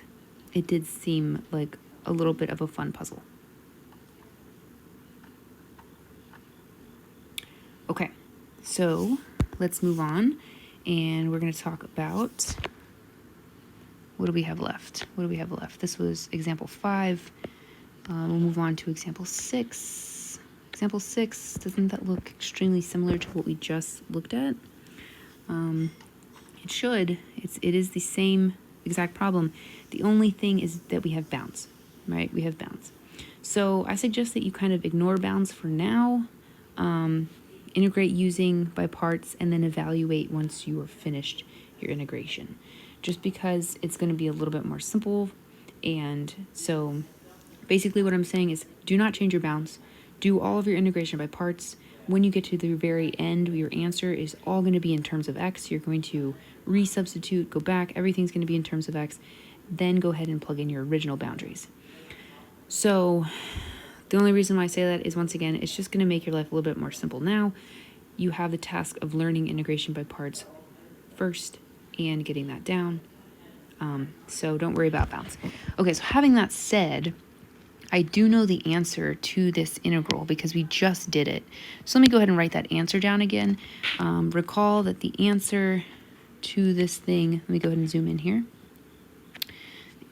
it did seem like a little bit of a fun puzzle. Okay, so let's move on, and we're going to talk about, what do we have left? What do we have left? This was example 5. We'll move on to example 6. Example 6, doesn't that look extremely similar to what we just looked at? It should. It is the same exact problem. The only thing is that we have bounds, right? We have bounds. So I suggest that you kind of ignore bounds for now, integrate using by parts, and then evaluate once you are finished your integration. Just because it's going to be a little bit more simple. And so basically what I'm saying is do not change your bounds. Do all of your integration by parts. When you get to the very end, your answer is all going to be in terms of x. You're going to resubstitute, go back, everything's going to be in terms of x. Then go ahead and plug in your original boundaries. So the only reason why I say that is, once again, it's just going to make your life a little bit more simple. Now you have the task of learning integration by parts first and getting that down. So don't worry about bounds. Okay, so having that said, I do know the answer to this integral because we just did it. So let me go ahead and write that answer down again. Recall that the answer to this thing, let me go ahead and zoom in here.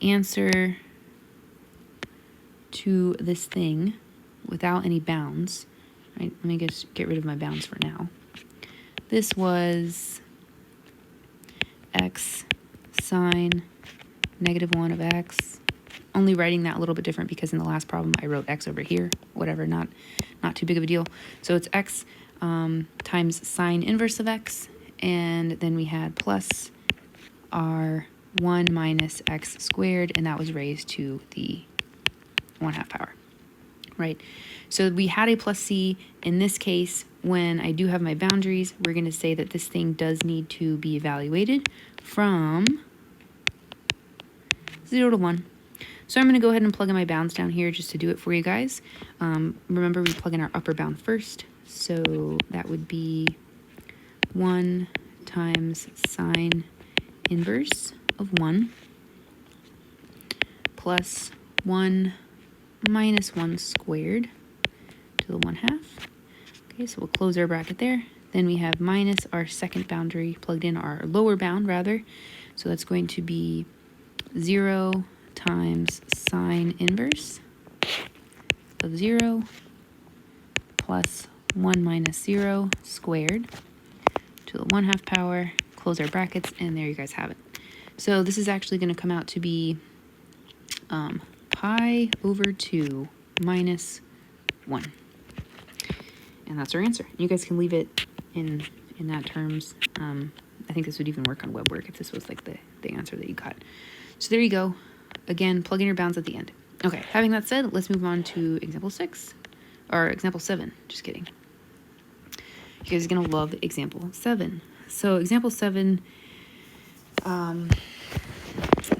The answer to this thing without any bounds, right? Let me just get rid of my bounds for now. This was x sine -1 of x. Only writing that a little bit different because in the last problem I wrote x over here. Whatever, not too big of a deal. So it's x times sine inverse of x, and then we had plus our 1 minus x squared, and that was raised to the 1/2 power, right? So we had a plus c. In this case, when I do have my boundaries, we're going to say that this thing does need to be evaluated from 0 to 1. So I'm going to go ahead and plug in my bounds down here just to do it for you guys. Remember, we plug in our upper bound first. So that would be 1 times sine inverse of 1 plus 1 minus 1 squared to the 1/2. Okay, so we'll close our bracket there. Then we have minus our second boundary plugged in, our lower bound rather. So that's going to be 0 times sine inverse of 0 plus 1 minus 0 squared to the 1/2 power. Close our brackets, and there you guys have it. So this is actually going to come out to be pi over 2 minus 1. And that's our answer. You guys can leave it in that terms. I think this would even work on web work if this was like the answer that you got. So there you go. Again, plug in your bounds at the end. Okay, having that said, let's move on to example 6. Or example 7, just kidding. You guys are going to love example 7. So example 7,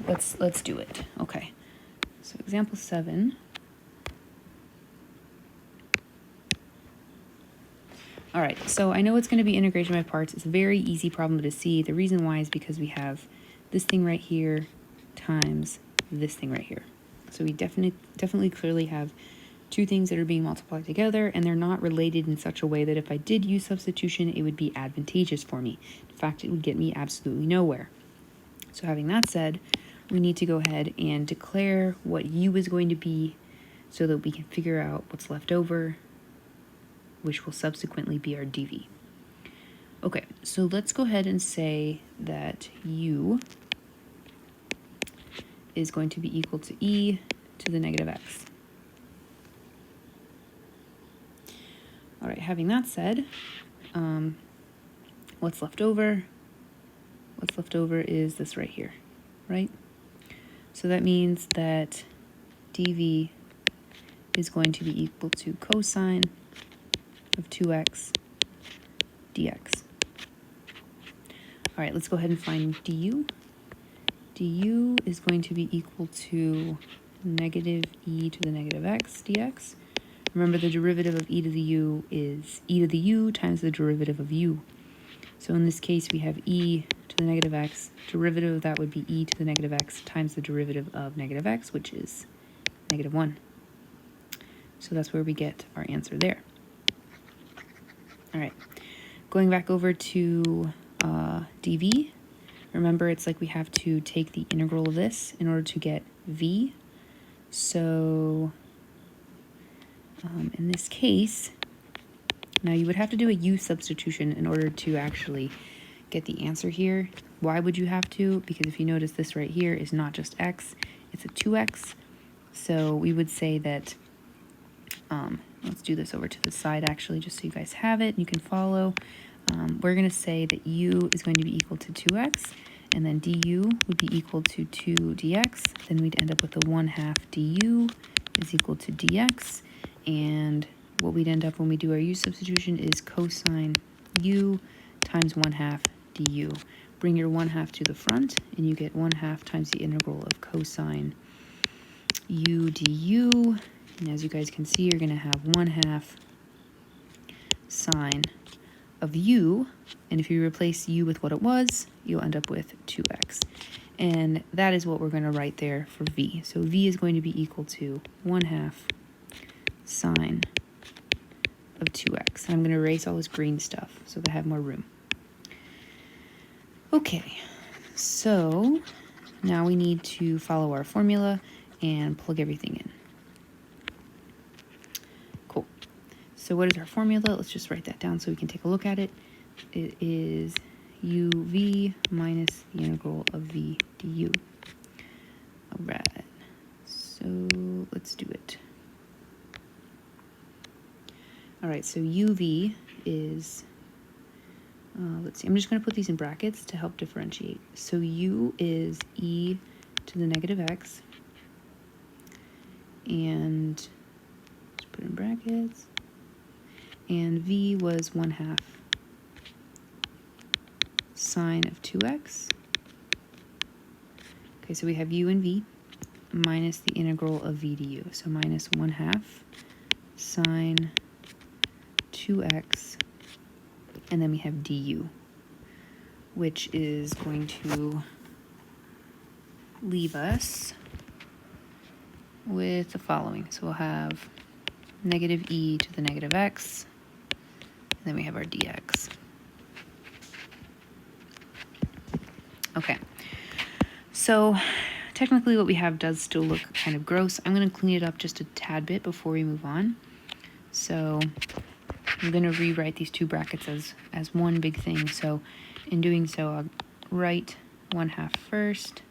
let's do it. Okay, so example 7. All right, so I know it's going to be integration by parts. It's a very easy problem to see. The reason why is because we have this thing right here times this thing right here. So we definitely clearly have two things that are being multiplied together, and they're not related in such a way that if I did use substitution, it would be advantageous for me. In fact, it would get me absolutely nowhere. So having that said, we need to go ahead and declare what u is going to be so that we can figure out what's left over, which will subsequently be our dv. Okay, so let's go ahead and say that u is going to be equal to e to the negative x. All right, having that said, what's left over? What's left over is this right here, right? So that means that dv is going to be equal to cosine of 2x dx. All right, let's go ahead and find du. Du is going to be equal to negative e to the negative x dx. Remember, the derivative of e to the u is e to the u times the derivative of u. So in this case, we have e to the negative x. Derivative of that would be e to the negative x times the derivative of negative x, which is negative 1. So that's where we get our answer there. All right, going back over to dv. Remember, it's like we have to take the integral of this in order to get v. So in this case, now you would have to do a u substitution in order to actually get the answer here. Why would you have to? Because if you notice, this right here is not just x, it's a 2x. So we would say that, let's do this over to the side actually, just so you guys have it and you can follow. We're going to say that u is going to be equal to 2x, and then du would be equal to 2 dx. Then we'd end up with a 1/2 du is equal to dx. And what we'd end up when we do our u substitution is cosine u times 1/2 du. Bring your 1/2 to the front, and you get 1/2 times the integral of cosine u du. And as you guys can see, you're going to have 1/2 sine of u, and if you replace u with what it was, you'll end up with 2x. And that is what we're going to write there for v. So v is going to be equal to 1/2 sine of 2x. And I'm going to erase all this green stuff so that I have more room. Okay, so now we need to follow our formula and plug everything in. Cool. So what is our formula? Let's just write that down so we can take a look at it. It is uv minus the integral of v du. All right, so let's do it. All right, so uv is, let's see, I'm just going to put these in brackets to help differentiate. So u is e to the negative x, and just put in brackets, and v was 1/2 sine of 2x. Okay, so we have u and v minus the integral of v du. So minus 1/2 sine 2x, and then we have du, which is going to leave us with the following. So we'll have negative e to the negative x, and then we have our dx. Okay, so technically what we have does still look kind of gross. I'm going to clean it up just a tad bit before we move on. So I'm going to rewrite these two brackets as one big thing. So in doing so, I'll write 1/2 first,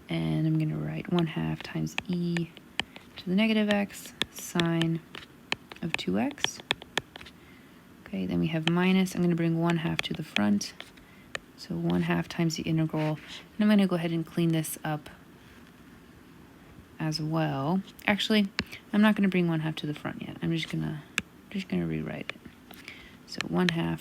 and I'm going to write 1/2 times e to the negative x sine of 2x. Okay, then we have minus. I'm going to bring 1/2 to the front. So 1/2 times the integral. And I'm going to go ahead and clean this up as well. Actually, I'm not going to bring 1/2 to the front yet. I'm just gonna rewrite it. So 1/2.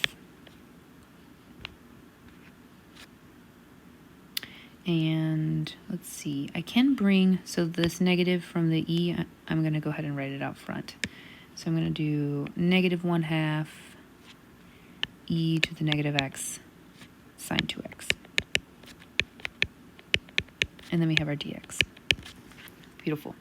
And let's see, I can bring, so this negative from the e, I'm going to go ahead and write it out front. So I'm going to do -1/2 e to the negative x sine 2x. And then we have our dx. Beautiful.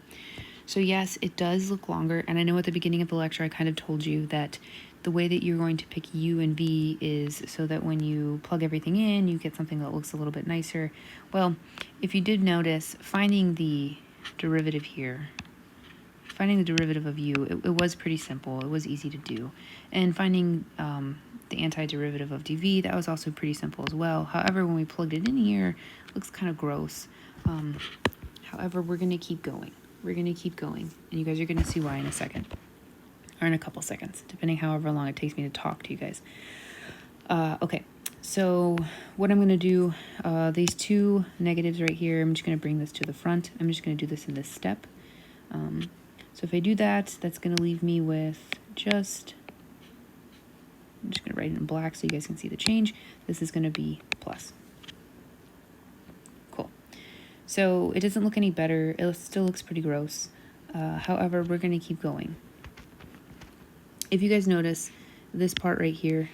So yes, it does look longer, and I know at the beginning of the lecture I kind of told you that the way that you're going to pick u and v is so that when you plug everything in, you get something that looks a little bit nicer. Well, if you did notice, finding the derivative here, finding the derivative of u, it was pretty simple. It was easy to do. And finding the antiderivative of dv, that was also pretty simple as well. However, when we plugged it in here, it looks kind of gross. However, we're going to keep going. We're going to keep going, and you guys are going to see why in a second, or in a couple seconds, depending however long it takes me to talk to you guys. Okay, so what I'm going to do, these two negatives right here, I'm just going to bring this to the front. I'm just going to do this in this step. So if I do that, that's going to leave me with just, I'm just going to write it in black so you guys can see the change. This is going to be plus. So it doesn't look any better. It still looks pretty gross. However, we're going to keep going. If you guys notice, this part right here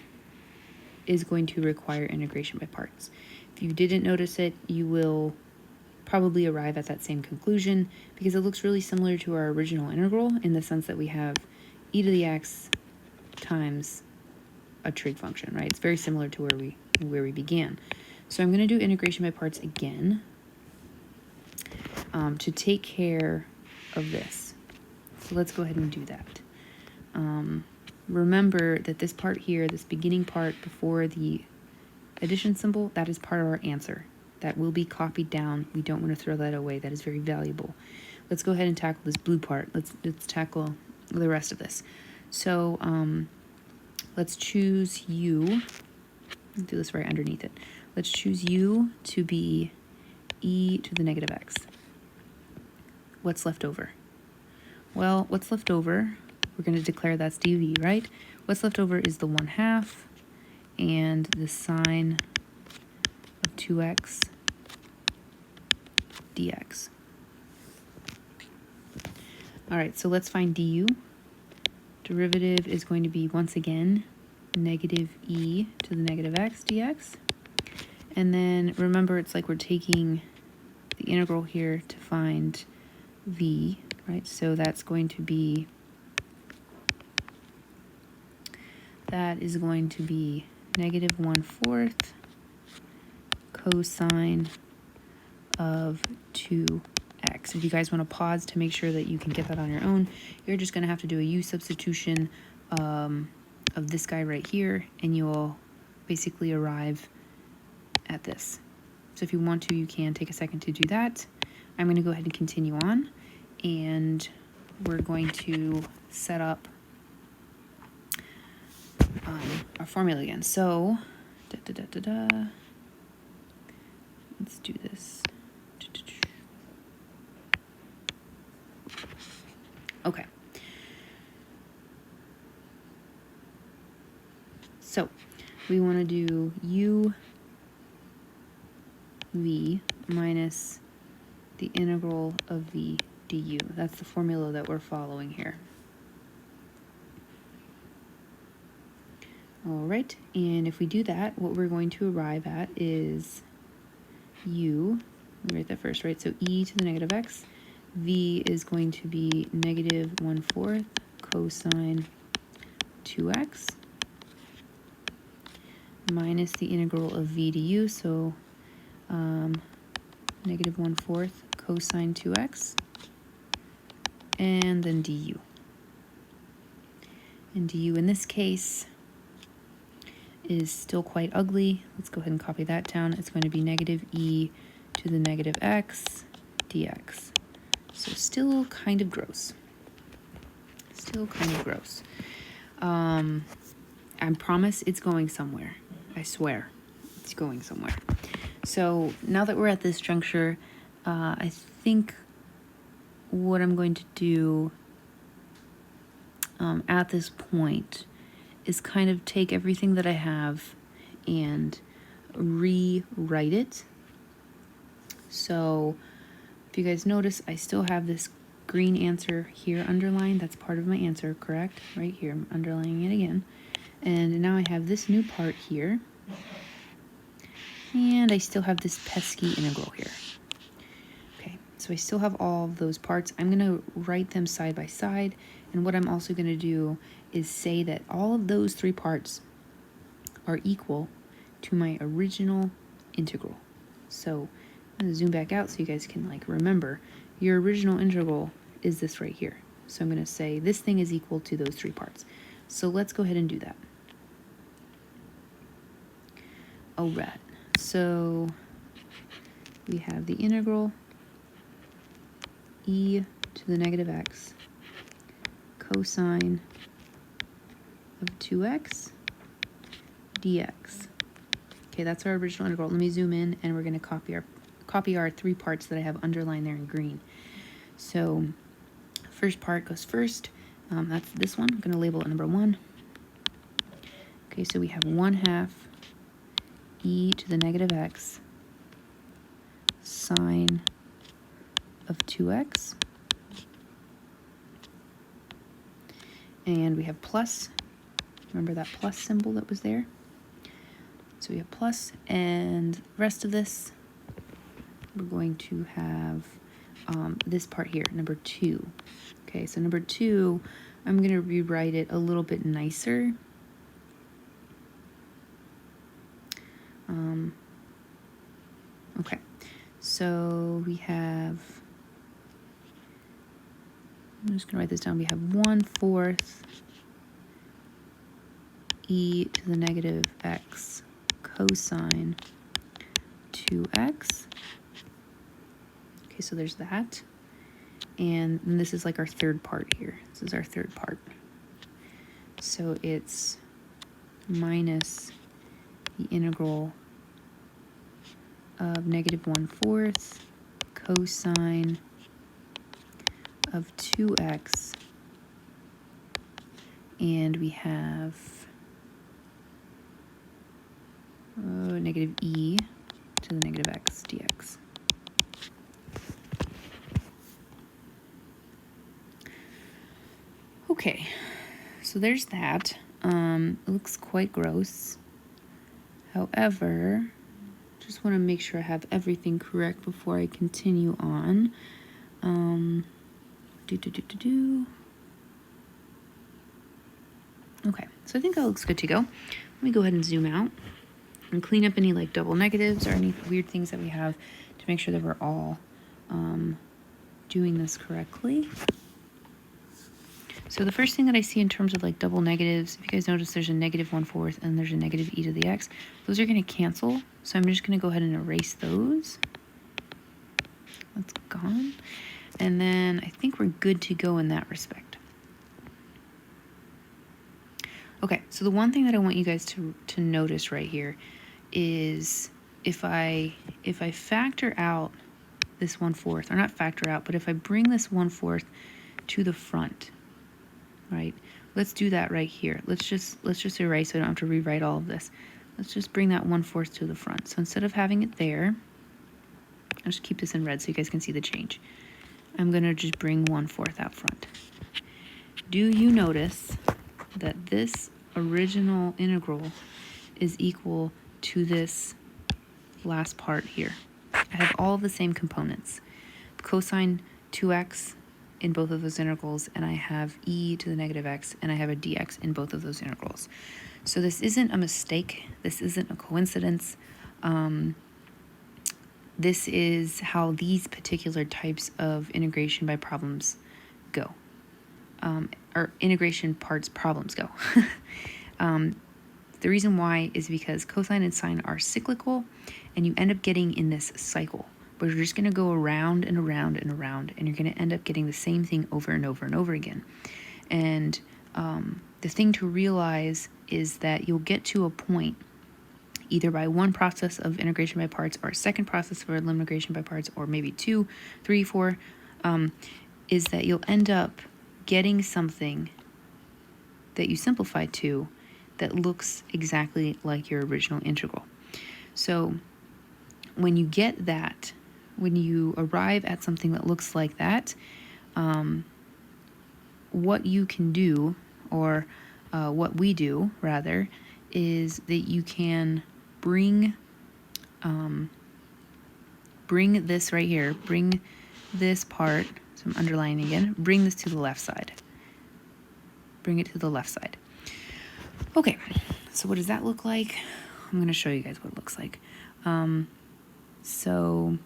is going to require integration by parts. If you didn't notice it, you will probably arrive at that same conclusion because it looks really similar to our original integral in the sense that we have e to the x times a trig function, right? It's very similar to where we began. So I'm going to do integration by parts again. To take care of this. So let's go ahead and do that. Remember that this part here, this beginning part before the addition symbol, that is part of our answer. That will be copied down. We don't want to throw that away. That is very valuable. Let's go ahead and tackle this blue part. Let's tackle the rest of this. So let's choose u. Let's do this right underneath it. Let's choose u to be e to the negative x. What's left over? Well, what's left over, we're going to declare that's dv, right? What's left over is the 1/2 and the sine of 2x dx. All right, so let's find du. Derivative is going to be, once again, negative e to the negative x dx. And then remember, it's like we're taking the integral here to find v, right? So that's going to be, that is going to be -1/4 cosine of 2x. If you guys want to pause to make sure that you can get that on your own, you're just going to have to do a u substitution of this guy right here, and you'll basically arrive at this. So if you want to, you can take a second to do that. I'm going to go ahead and continue on, and we're going to set up our formula again. So, let's do this. Okay. So, we want to do u v minus the integral of v du. That's the formula that we're following here. All right, and if we do that, what we're going to arrive at is u, let me write that first, right? So e to the negative x, v is going to be -1/4 cosine 2x minus the integral of v du, so -1/4 cosine 2x, and then du. And du in this case is still quite ugly. Let's go ahead and copy that down. It's going to be -e to the negative x dx. So still kind of gross. still kind of gross. I promise it's going somewhere. I swear it's going somewhere. So now that we're at this juncture, I think what I'm going to do at this point is kind of take everything that I have and rewrite it. So if you guys notice, I still have this green answer here underlined. That's part of my answer, correct? Right here, I'm underlining it again. And now I have this new part here. And I still have this pesky integral here. Okay, so I still have all of those parts. I'm going to write them side by side. And what I'm also going to do is say that all of those three parts are equal to my original integral. So I'm going to zoom back out so you guys can like remember your original integral is this right here. So I'm going to say this thing is equal to those three parts. So let's go ahead and do that. All right. So we have the integral e to the negative x cosine of 2x dx. Okay, that's our original integral. Let me zoom in and we're going to copy our three parts that I have underlined there in green. So first part goes first. That's this one. I'm going to label it number 1. Okay, so we have 1/2 e to the negative x sine of 2x. And we have plus. Remember that plus symbol that was there? So we have plus, and the rest of this, we're going to have this part here, number 2. Okay, so number 2, I'm going to rewrite it a little bit nicer. Okay, so we have, I'm just going to write this down. We have 1/4 e to the negative x cosine 2x. Okay, so there's that. And this is like our third part here. This is our third part. So it's minus the integral of negative 1/4 cosine of 2x. And we have negative e to the negative x dx. Okay, so there's that. It looks quite gross. However, just want to make sure I have everything correct before I continue on. Okay, so I think that looks good to go. Let me go ahead and zoom out and clean up any like double negatives or any weird things that we have to make sure that we're all doing this correctly. So the first thing that I see in terms of like double negatives, if you guys notice there's a negative 1/4 and there's a negative e to the x, those are going to cancel. So I'm just going to go ahead and erase those. That's gone. And then I think we're good to go in that respect. Okay, so the one thing that I want you guys to notice right here is if I factor out this 1/4, or not factor out, but if I bring this 1/4 to the front, right? Let's do that right here. Let's just erase so I don't have to rewrite all of this. Let's just bring that 1/4 to the front. So instead of having it there, I'll just keep this in red so you guys can see the change. I'm going to just bring 1/4 out front. Do you notice that this original integral is equal to this last part here? I have all of the same components. Cosine 2x in both of those integrals, and I have e to the negative x, and I have a dx in both of those integrals. So this isn't a mistake. This isn't a coincidence. This is how these particular types of integration by problems go. Or integration parts problems go. The reason why is because cosine and sine are cyclical, and you end up getting in this cycle where you're just going to go around and around and around, and you're going to end up getting the same thing over and over and over again. And the thing to realize is that you'll get to a point, either by one process of integration by parts or a second process of elimination by parts, or maybe 2, 3, 4, is that you'll end up getting something that you simplify to that looks exactly like your original integral. So when you get that, when you arrive at something that looks like that, what you can do, or what we do rather, is that you can bring this right here, bring this part, so I'm underlining again, bring this to the left side. Bring it to the left side. Okay, so what does that look like? I'm going to show you guys what it looks like. So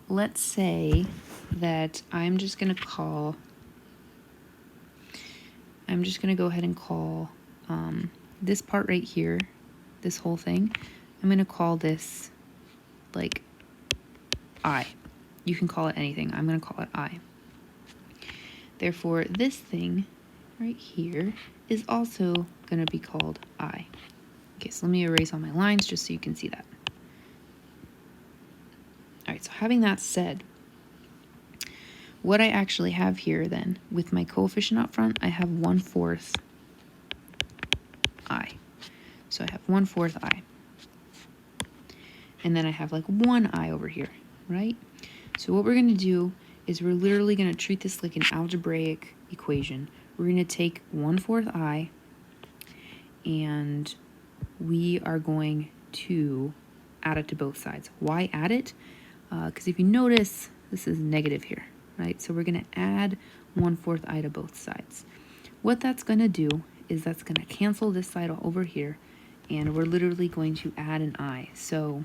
let's say that I'm just going to go ahead and call this part right here, this whole thing, I'm going to call this like I. You can call it anything. I'm going to call it I. Therefore, this thing right here is also going to be called I. Okay, so let me erase all my lines just so you can see that. All right, so having that said, what I actually have here then, with my coefficient up front, I have 1/4 I. So I have 1/4 I. And then I have like 1 I over here, right? So what we're going to do is we're literally going to treat this like an algebraic equation. We're going to take 1/4 I, and we are going to add it to both sides. Why add it? Because if you notice, this is negative here, right? So we're going to add 1/4 I to both sides. What that's going to do is that's going to cancel this side over here, and we're literally going to add an I. So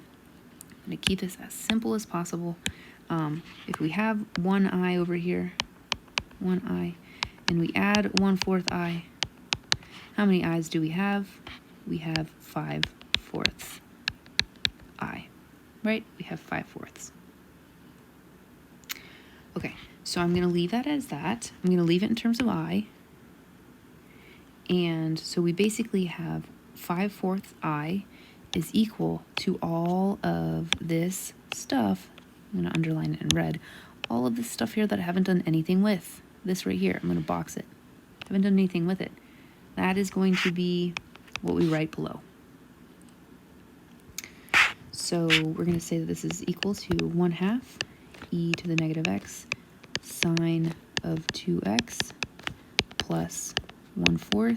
I'm going to keep this as simple as possible. If we have 1 I over here, 1 I, and we add 1/4 I, how many I's do we have? We have 5/4 I, right? We have 5/4. Okay, so I'm going to leave that as that. I'm going to leave it in terms of I. And so we basically have 5/4 I is equal to all of this stuff. I'm going to underline it in red. All of this stuff here that I haven't done anything with. This right here, I'm going to box it. I haven't done anything with it. That is going to be what we write below. So we're going to say that this is equal to 1/2 e to the negative x sine of 2x plus 1/4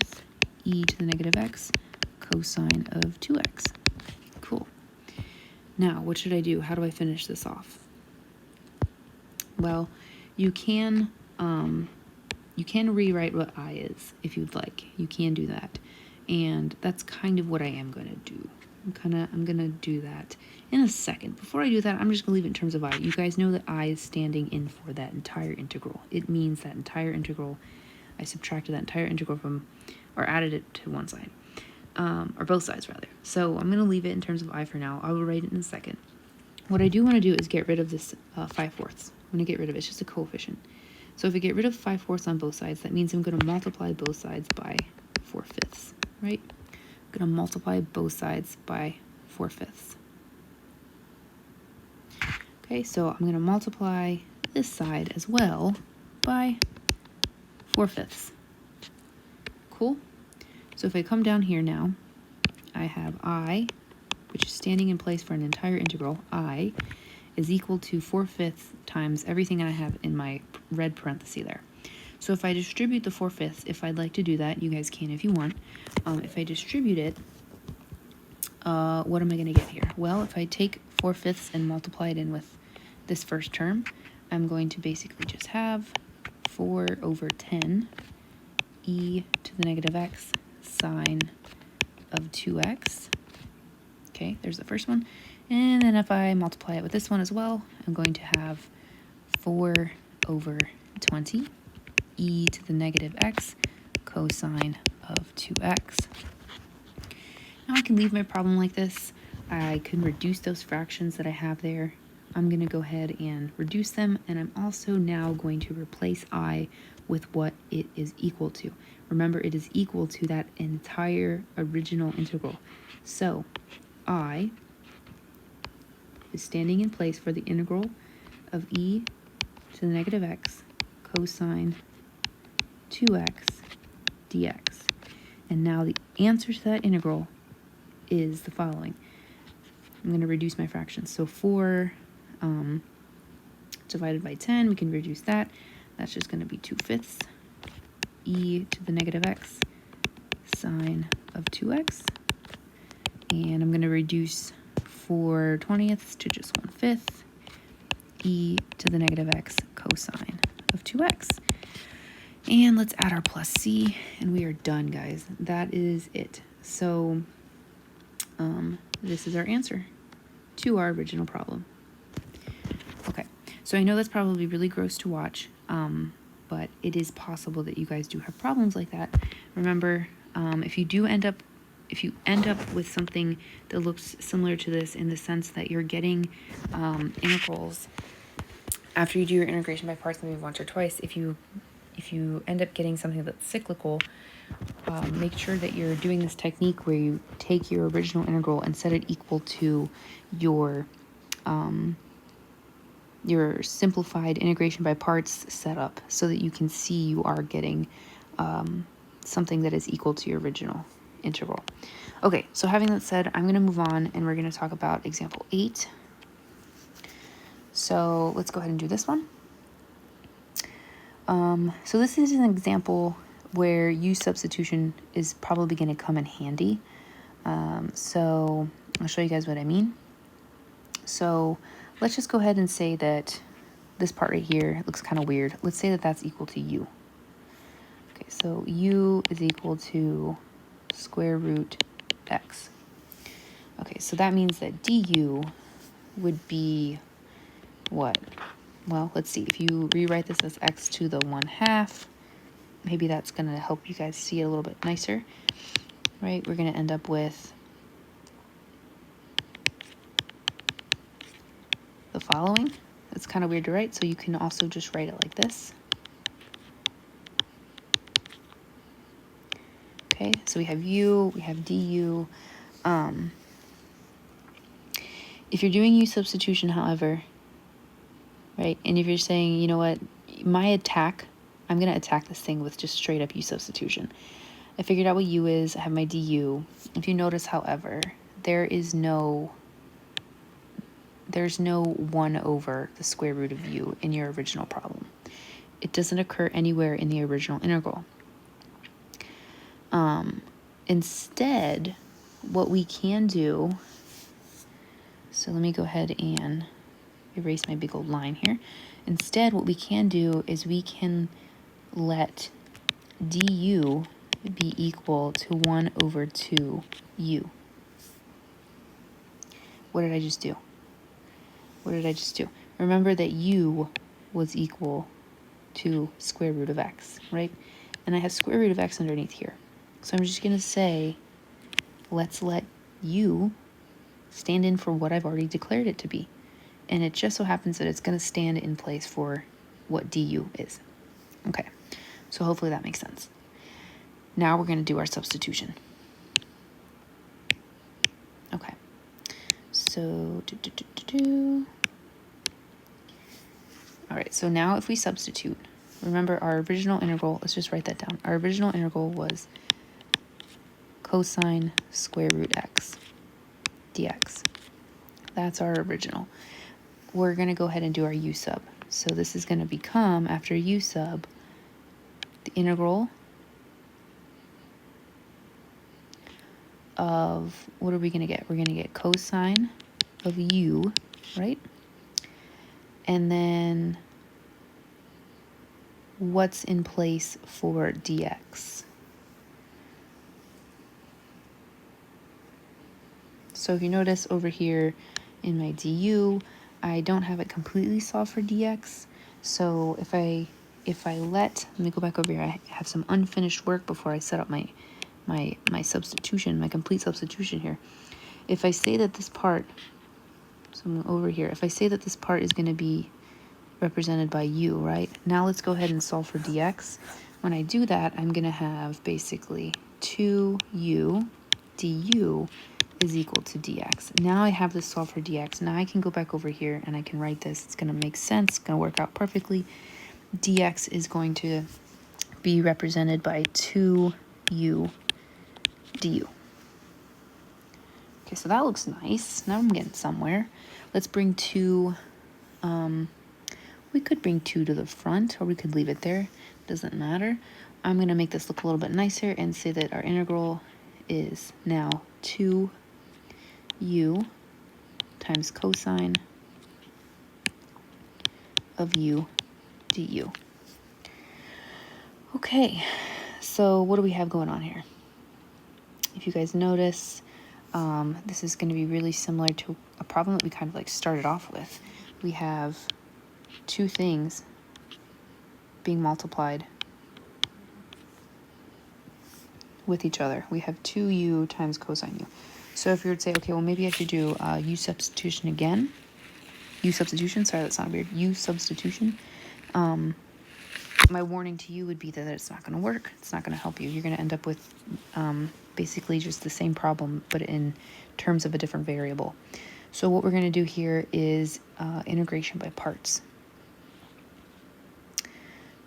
e to the negative x cosine of 2x. Cool. Now, what should I do? How do I finish this off? Well, you can rewrite what I is if you'd like. You can do that. And that's kind of what I am going to do. I'm going to do that in a second. Before I do that, I'm just going to leave it in terms of I. You guys know that I is standing in for that entire integral. It means that entire integral, I subtracted that entire integral from, or added it to one side. Or both sides rather. So I'm going to leave it in terms of I for now. I will write it in a second. What I do want to do is get rid of this 5/4. I'm going to get rid of it. It's just a coefficient. So if I get rid of 5/4 on both sides, that means I'm going to multiply both sides by 4/5, right? I'm going to multiply both sides by 4/5. Okay, so I'm going to multiply this side as well by 4/5. Cool? So if I come down here now, I have I, which is standing in place for an entire integral, I is equal to 4/5 times everything I have in my red parenthesis there. So if I distribute the 4/5, if I'd like to do that, you guys can if you want. If I distribute it, what am I going to get here? Well, if I take 4/5 and multiply it in with this first term, I'm going to basically just have 4/10 e to the negative x sine of 2x. Okay, there's the first one. And then if I multiply it with this one as well, I'm going to have 4/20 e to the negative x cosine of 2x. Now I can leave my problem like this. I can reduce those fractions that I have there. I'm going to go ahead and reduce them, and I'm also now going to replace I with what it is equal to. Remember, it is equal to that entire original integral. So I is standing in place for the integral of e to the negative x cosine 2x dx. And now the answer to that integral is the following. I'm going to reduce my fractions. So 4 divided by 10, we can reduce that. That's just going to be 2/5 e to the negative x sine of 2x. And I'm going to reduce 4/20 to just 1/5 e to the negative x cosine of 2x. And let's add our plus c, and we are done, guys. That is it. So this is our answer to our original problem. Okay, so I know that's probably really gross to watch, but it is possible that you guys do have problems like that. Remember, if you end up with something that looks similar to this, in the sense that you're getting integrals after you do your integration by parts maybe once or twice, if you end up getting something that's cyclical, make sure that you're doing this technique where you take your original integral and set it equal to your simplified integration by parts setup, so that you can see you are getting something that is equal to your original integral. Okay, so having that said, I'm going to move on, and we're going to talk about example 8. So let's go ahead and do this one. So this is an example where u substitution is probably going to come in handy. So I'll show you guys what I mean. So let's just go ahead and say that this part right here looks kind of weird. Let's say that that's equal to u. Okay, so u is equal to square root x. Okay, so that means that du would be what? Well, let's see. If you rewrite this as x to the 1/2, maybe that's going to help you guys see it a little bit nicer, right? We're going to end up with the following. It's kind of weird to write, so you can also just write it like this. Okay, so we have u, we have du. If you're doing u substitution, however, right, and if you're saying, you know what, I'm going to attack this thing with just straight up u substitution. I figured out what u is, I have my du. If you notice, however, there's no 1 over the square root of u in your original problem. It doesn't occur anywhere in the original integral. Instead, what we can do, so let me go ahead and erase my big old line here. Instead, what we can do is we can let du be equal to 1 over 2u. What did I just do? Remember that u was equal to square root of x, right? And I have square root of x underneath here. So I'm just going to say, let's let u stand in for what I've already declared it to be. And it just so happens that it's going to stand in place for what du is. Okay, so hopefully that makes sense. Now we're going to do our substitution. Okay, so all right, so now if we substitute, remember our original integral, let's just write that down. Our original integral was cosine square root x dx. That's our original. We're going to go ahead and do our u sub. So this is going to become, after u sub, the integral of, what are we going to get? We're going to get cosine of u, right? And then what's in place for dx? So if you notice over here in my du, I don't have it completely solved for dx. So if I let me go back over here. I have some unfinished work before I set up my substitution, my complete substitution here. If I say that this part, so I'm over here. If I say that this part is going to be represented by u, right? Now let's go ahead and solve for dx. When I do that, I'm going to have basically 2u du is equal to dx. Now I have this solved for dx. Now I can go back over here and I can write this. It's going to make sense. It's going to work out perfectly. Dx is going to be represented by 2u du. Okay, so that looks nice. Now I'm getting somewhere. Let's bring 2, we could bring 2 to the front, or we could leave it there. Doesn't matter. I'm going to make this look a little bit nicer and say that our integral is now 2u times cosine of u du. Okay, so what do we have going on here? If you guys notice, this is going to be really similar to a problem that we kind of like started off with. We have two things being multiplied with each other. We have 2u times cosine u. So if you would say, okay, well, maybe I should do u substitution again. U substitution, sorry, that's not weird. U substitution. My warning to you would be that it's not going to work. It's not going to help you. You're going to end up with basically just the same problem, but in terms of a different variable. So what we're going to do here is integration by parts.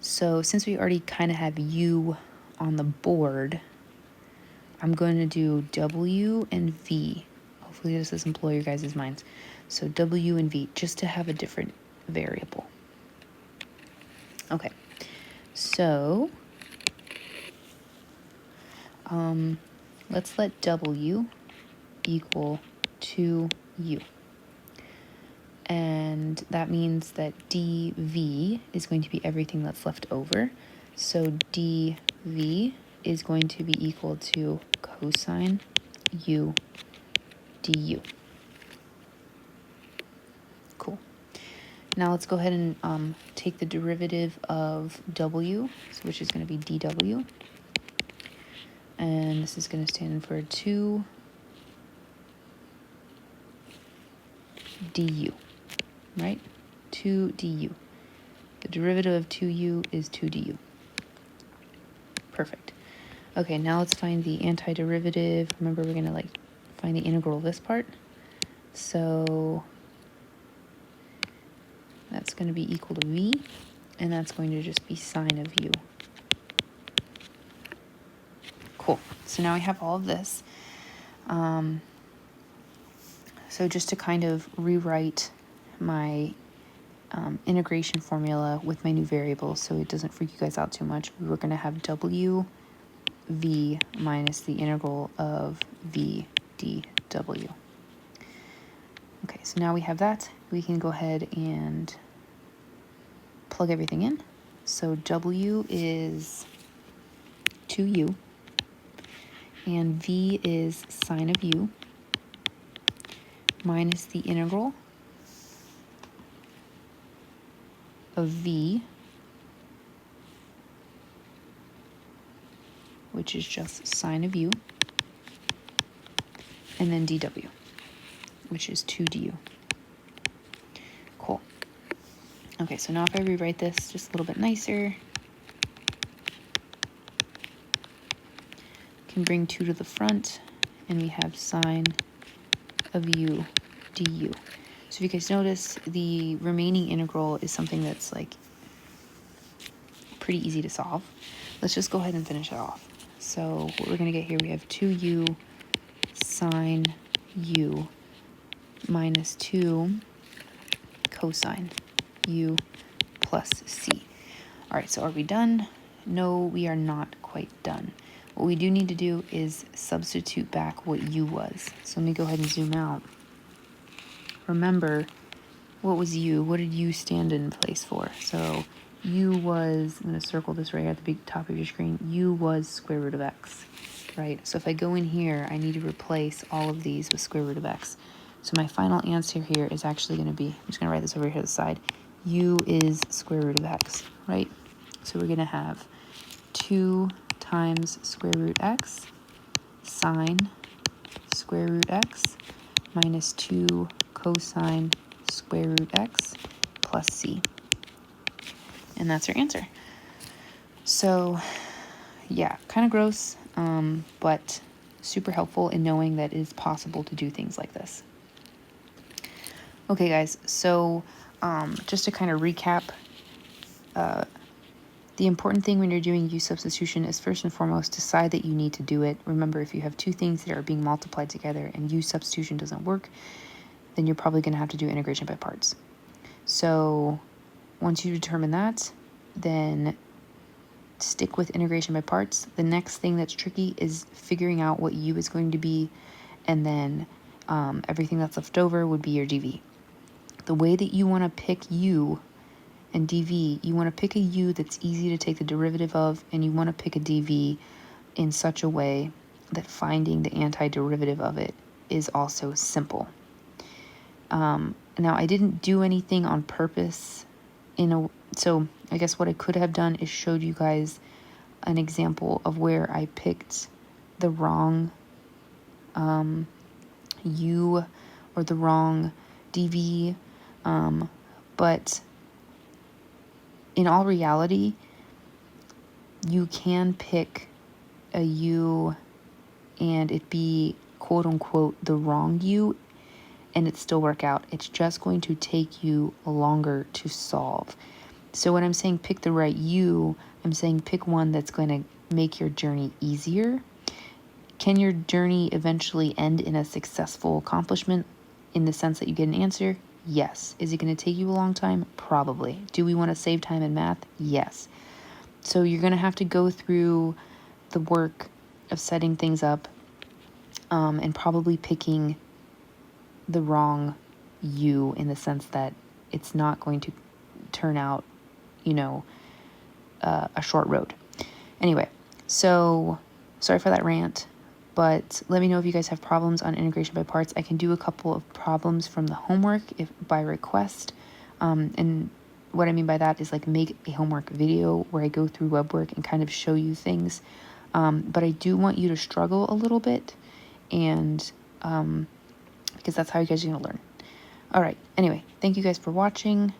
So since we already kind of have u on the board, I'm going to do w and v. Hopefully this doesn't blow your guys' minds. So w and v, just to have a different variable. Okay, so let's let w equal 2u. And that means that dv is going to be everything that's left over. So dv is going to be equal to cosine u du. Cool. Now let's go ahead and take the derivative of w, which is going to be dw. And this is going to stand for 2 du, right? 2 du. The derivative of 2u is 2 du. Perfect. Okay, now let's find the antiderivative. Remember, we're going to find the integral of this part. So that's going to be equal to v, and that's going to just be sine of u. Cool. So now we have all of this. So just to kind of rewrite my integration formula with my new variable so it doesn't freak you guys out too much, we're going to have w v minus the integral of v dw. Okay, so now we have that. We can go ahead and plug everything in. So w is 2u, and v is sine of u, minus the integral of v, which is just sine of u, and then dw, which is 2 du. Cool. Okay, so now if I rewrite this just a little bit nicer, can bring 2 to the front, and we have sine of u du. So if you guys notice, the remaining integral is something that's pretty easy to solve. Let's just go ahead and finish it off. So what we're going to get here, we have 2u sine u minus 2 cosine u plus c. All right, so are we done? No, we are not quite done. What we do need to do is substitute back what u was. So let me go ahead and zoom out. Remember, what was u? What did u stand in place for? So u was, I'm going to circle this right at the big top of your screen, u was square root of x, right? So if I go in here, I need to replace all of these with square root of x. So my final answer here is actually going to be, I'm just going to write this over here to the side, u is square root of x, right? So we're going to have 2 times square root x sine square root x minus 2 cosine square root x plus c. And that's your answer. So yeah, kind of gross, but super helpful in knowing that it is possible to do things like this. Okay, guys, so just to kind of recap, the important thing when you're doing u substitution is first and foremost decide that you need to do it. Remember, if you have two things that are being multiplied together and u substitution doesn't work, then you're probably going to have to do integration by parts. So once you determine that, then stick with integration by parts. The next thing that's tricky is figuring out what u is going to be, and then everything that's left over would be your dv. The way that you want to pick u and dv, you want to pick a u that's easy to take the derivative of, and you want to pick a dv in such a way that finding the antiderivative of it is also simple. Now, I didn't do anything on purpose so I guess what I could have done is showed you guys an example of where I picked the wrong u or the wrong dv, but in all reality, you can pick a u and it be quote unquote the wrong u and it still work out. It's just going to take you longer to solve. So when I'm saying pick the right u, I'm saying pick one that's going to make your journey easier. Can your journey eventually end in a successful accomplishment in the sense that you get an answer? Yes. Is it going to take you a long time? Probably. Do we want to save time in math? Yes. So you're going to have to go through the work of setting things up and probably picking the wrong u in the sense that it's not going to turn out, a short road. Anyway, so sorry for that rant, but let me know if you guys have problems on integration by parts. I can do a couple of problems from the homework by request. And what I mean by that is like make a homework video where I go through web work and kind of show you things. But I do want you to struggle a little bit, and because that's how you guys are going to learn. All right. Anyway, thank you guys for watching.